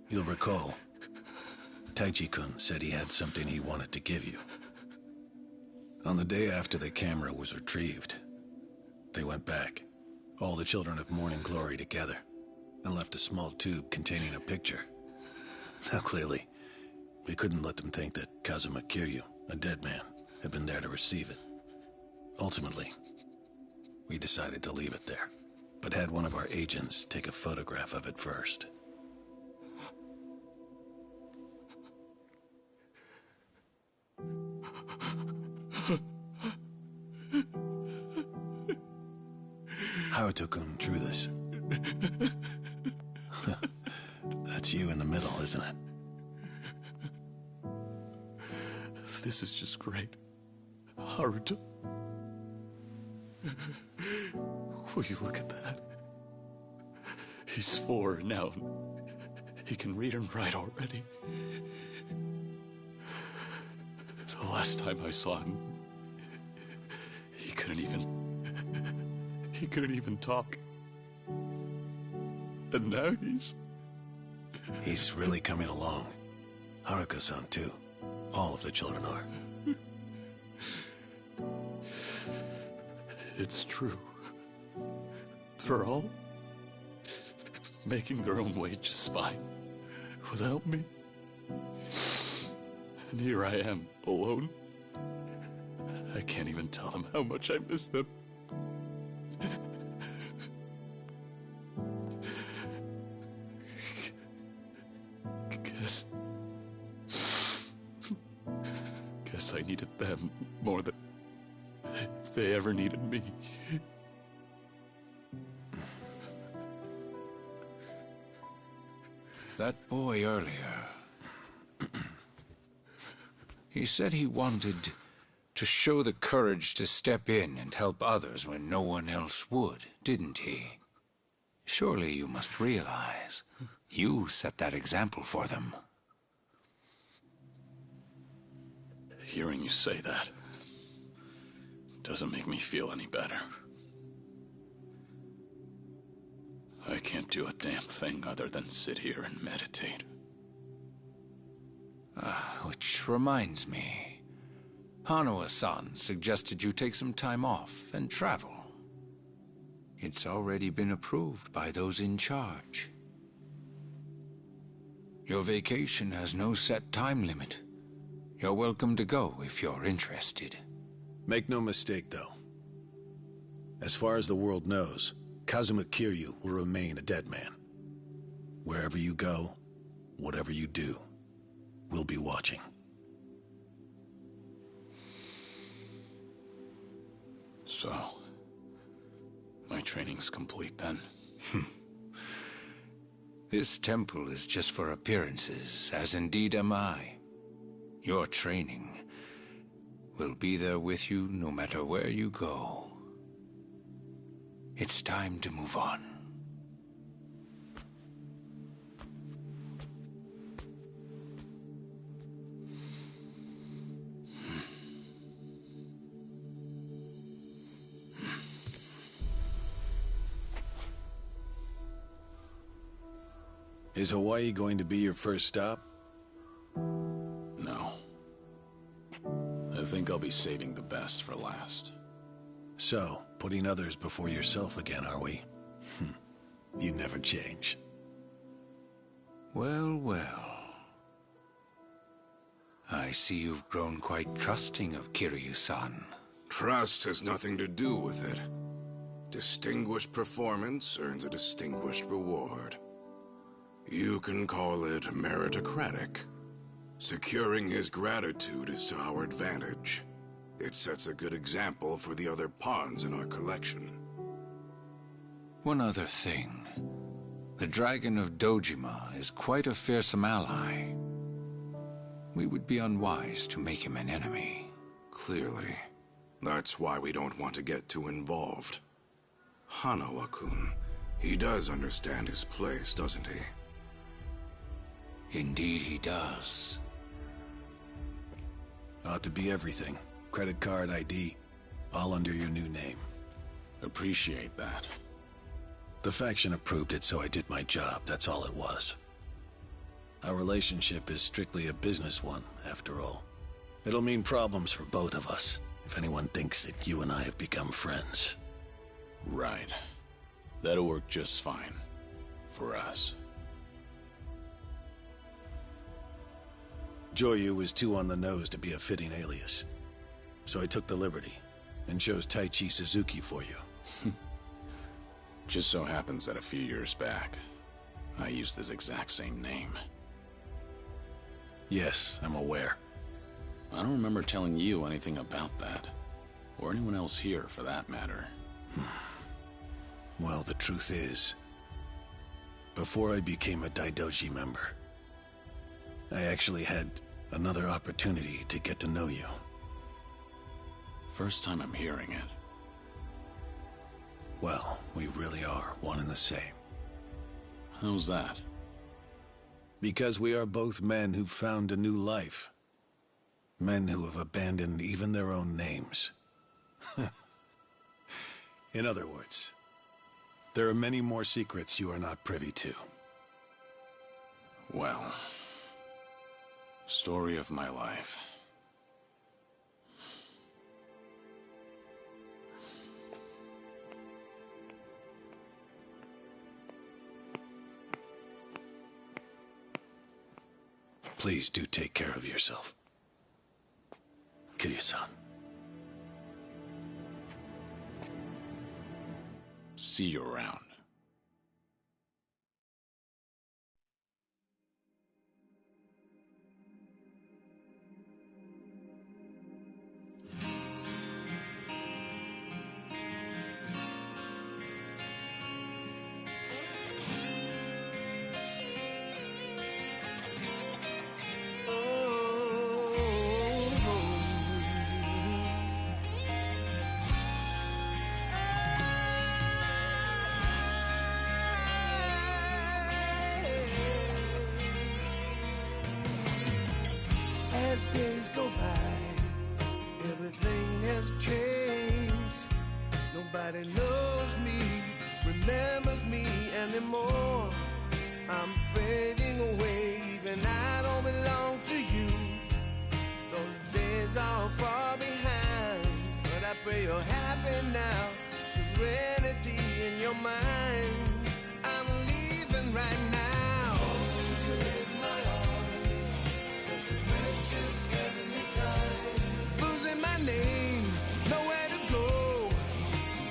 You'll recall, Taichi-kun said he had something he wanted to give you. On the day after the camera was retrieved, they went back, all the children of Morning Glory together, and left a small tube containing a picture. Now clearly, we couldn't let them think that Kazuma Kiryu, a dead man, had been there to receive it. Ultimately, we decided to leave it there, but had one of our agents take a photograph of it first. Haruto-kun drew this. That's you in the middle, isn't it? This is just great. Haruto. Will you look at that? He's 4 now. He can read and write already. The last time I saw him, he couldn't even talk. And now he's really coming along. Haruka-san too. All of the children are. It's true. They're all making their own way just fine without me. And here I am, alone. I can't even tell them how much I miss them. Guess I needed them more than they ever needed me. That boy earlier, he said he wanted to show the courage to step in and help others when no one else would, didn't he? Surely you must realize you set that example for them. Hearing you say that doesn't make me feel any better. I can't do a damn thing other than sit here and meditate. Which reminds me, Hanawa-san suggested you take some time off and travel. It's already been approved by those in charge. Your vacation has no set time limit. You're welcome to go if you're interested. Make no mistake, though. As far as the world knows, Kazuma Kiryu will remain a dead man. Wherever you go, whatever you do, we'll be watching. So, my training's complete then? This temple is just for appearances, as indeed am I. Your training will be there with you no matter where you go. It's time to move on. Is Hawaii going to be your first stop? No. I think I'll be saving the best for last. So, putting others before yourself again, are we? You never change. Well, well. I see you've grown quite trusting of Kiryu-san. Trust has nothing to do with it. Distinguished performance earns a distinguished reward. You can call it meritocratic. Securing his gratitude is to our advantage. It sets a good example for the other pawns in our collection. One other thing. The Dragon of Dojima is quite a fearsome ally. We would be unwise to make him an enemy. Clearly. That's why we don't want to get too involved. Hanawa-kun, he does understand his place, doesn't he? Indeed he does. Ought to be everything. Credit card, ID, all under your new name. Appreciate that. The faction approved it, so I did my job. That's all it was. Our relationship is strictly a business one, after all. It'll mean problems for both of us, if anyone thinks that you and I have become friends. Right. That'll work just fine. For us. Joyu was too on the nose to be a fitting alias. So I took the liberty, and chose Taichi Suzuki for you. Just so happens that a few years back, I used this exact same name. Yes, I'm aware. I don't remember telling you anything about that. Or anyone else here, for that matter. Well, the truth is, before I became a Daidoji member, I actually had another opportunity to get to know you. First time I'm hearing it. Well, we really are one and the same. How's that? Because we are both men who've found a new life. Men who have abandoned even their own names. In other words, there are many more secrets you are not privy to. Well, story of my life. Please do take care of yourself. Kiryu-san. See you around. As days go by, everything has changed. Nobody knows me, remembers me anymore. I'm fading away, even I don't belong to you. Those days are far behind, but I pray you're happy now. Serenity in your mind. I'm leaving right now. Name, nowhere to go,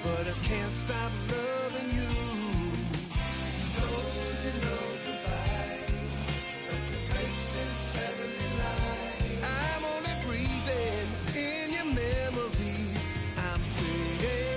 but I can't stop loving you. Don't you know goodbye, such a precious heavenly life. I'm only breathing in your memory. I'm fading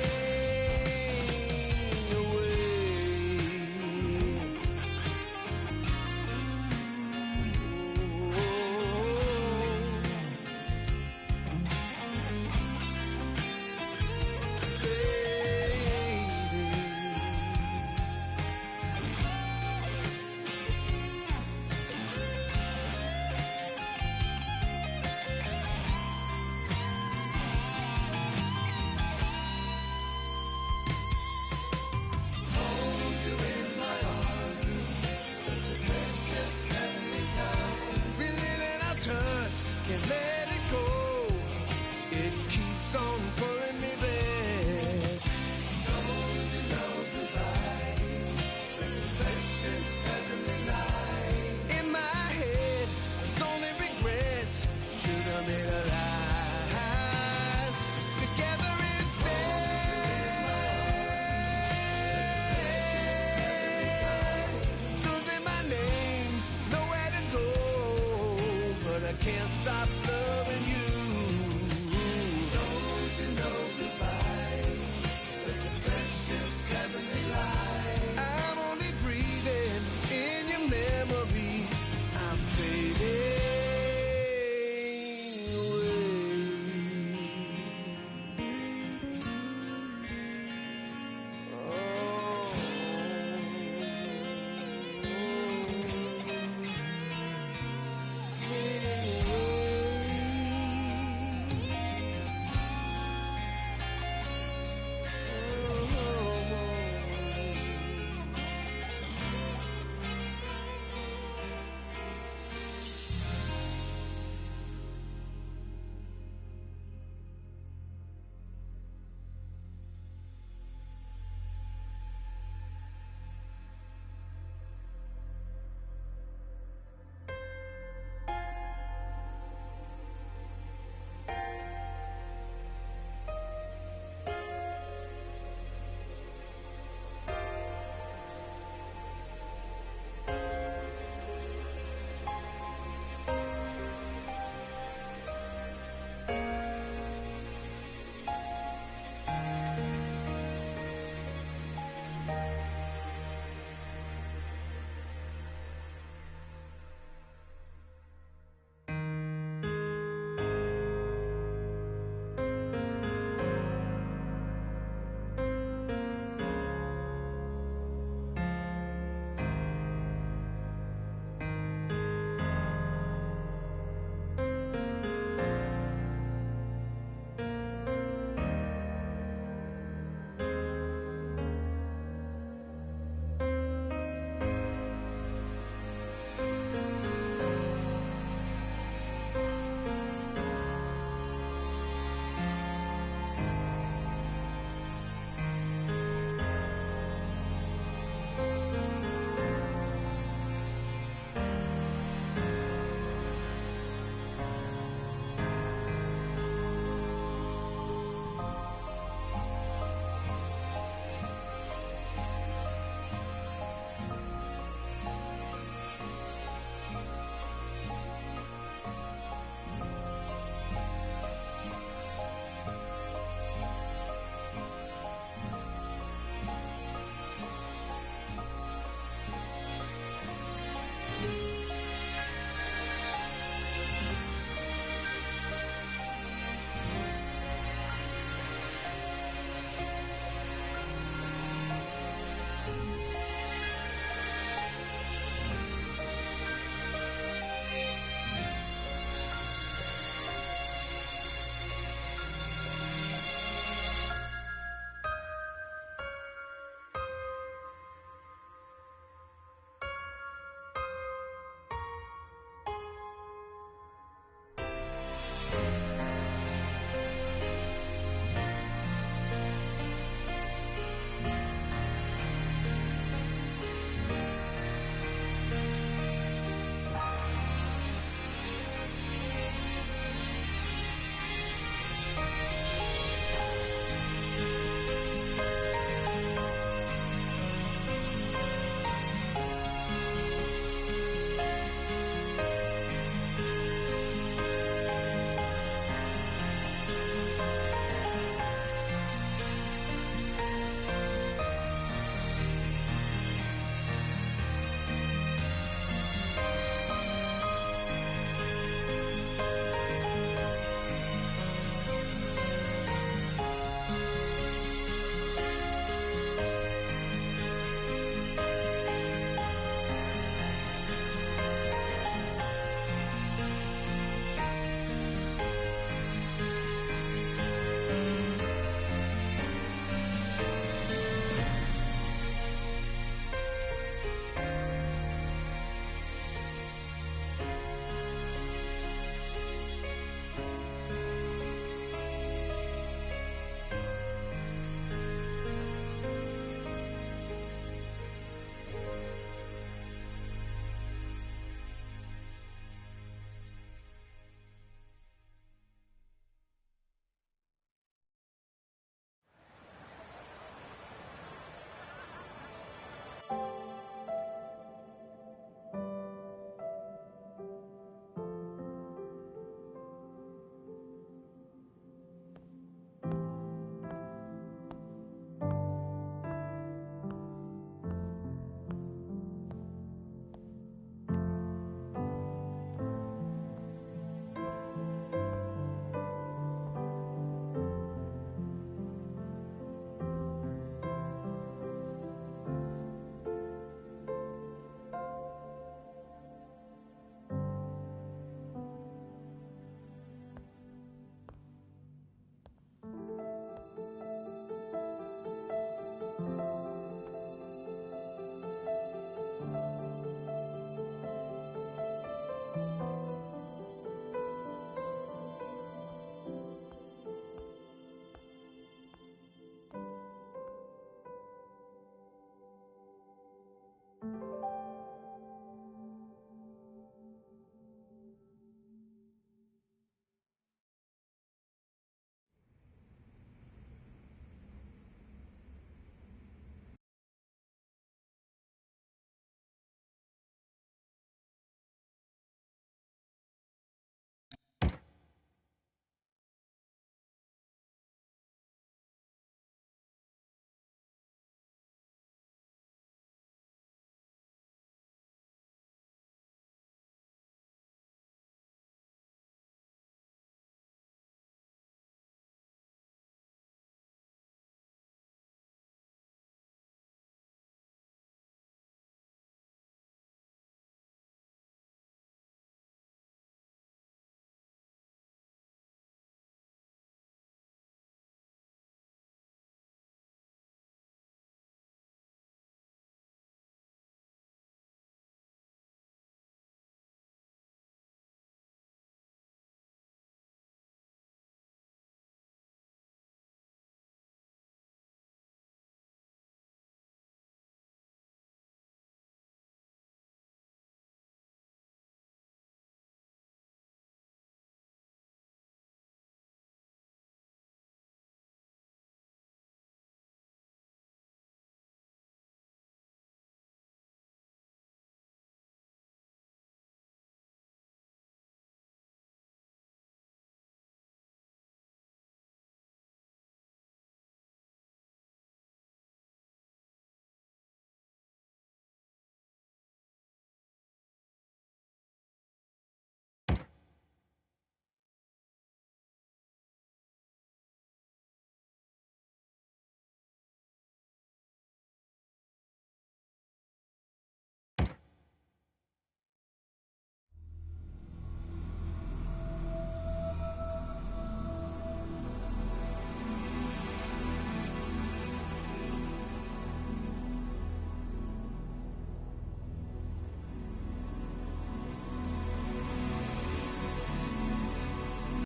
can't let it go. It keeps on pulling me back. Don't you know goodbye, such a precious heavenly life. In my head, there's only regrets. Should have made a life together instead. Losing my name, nowhere to go, but I can't stop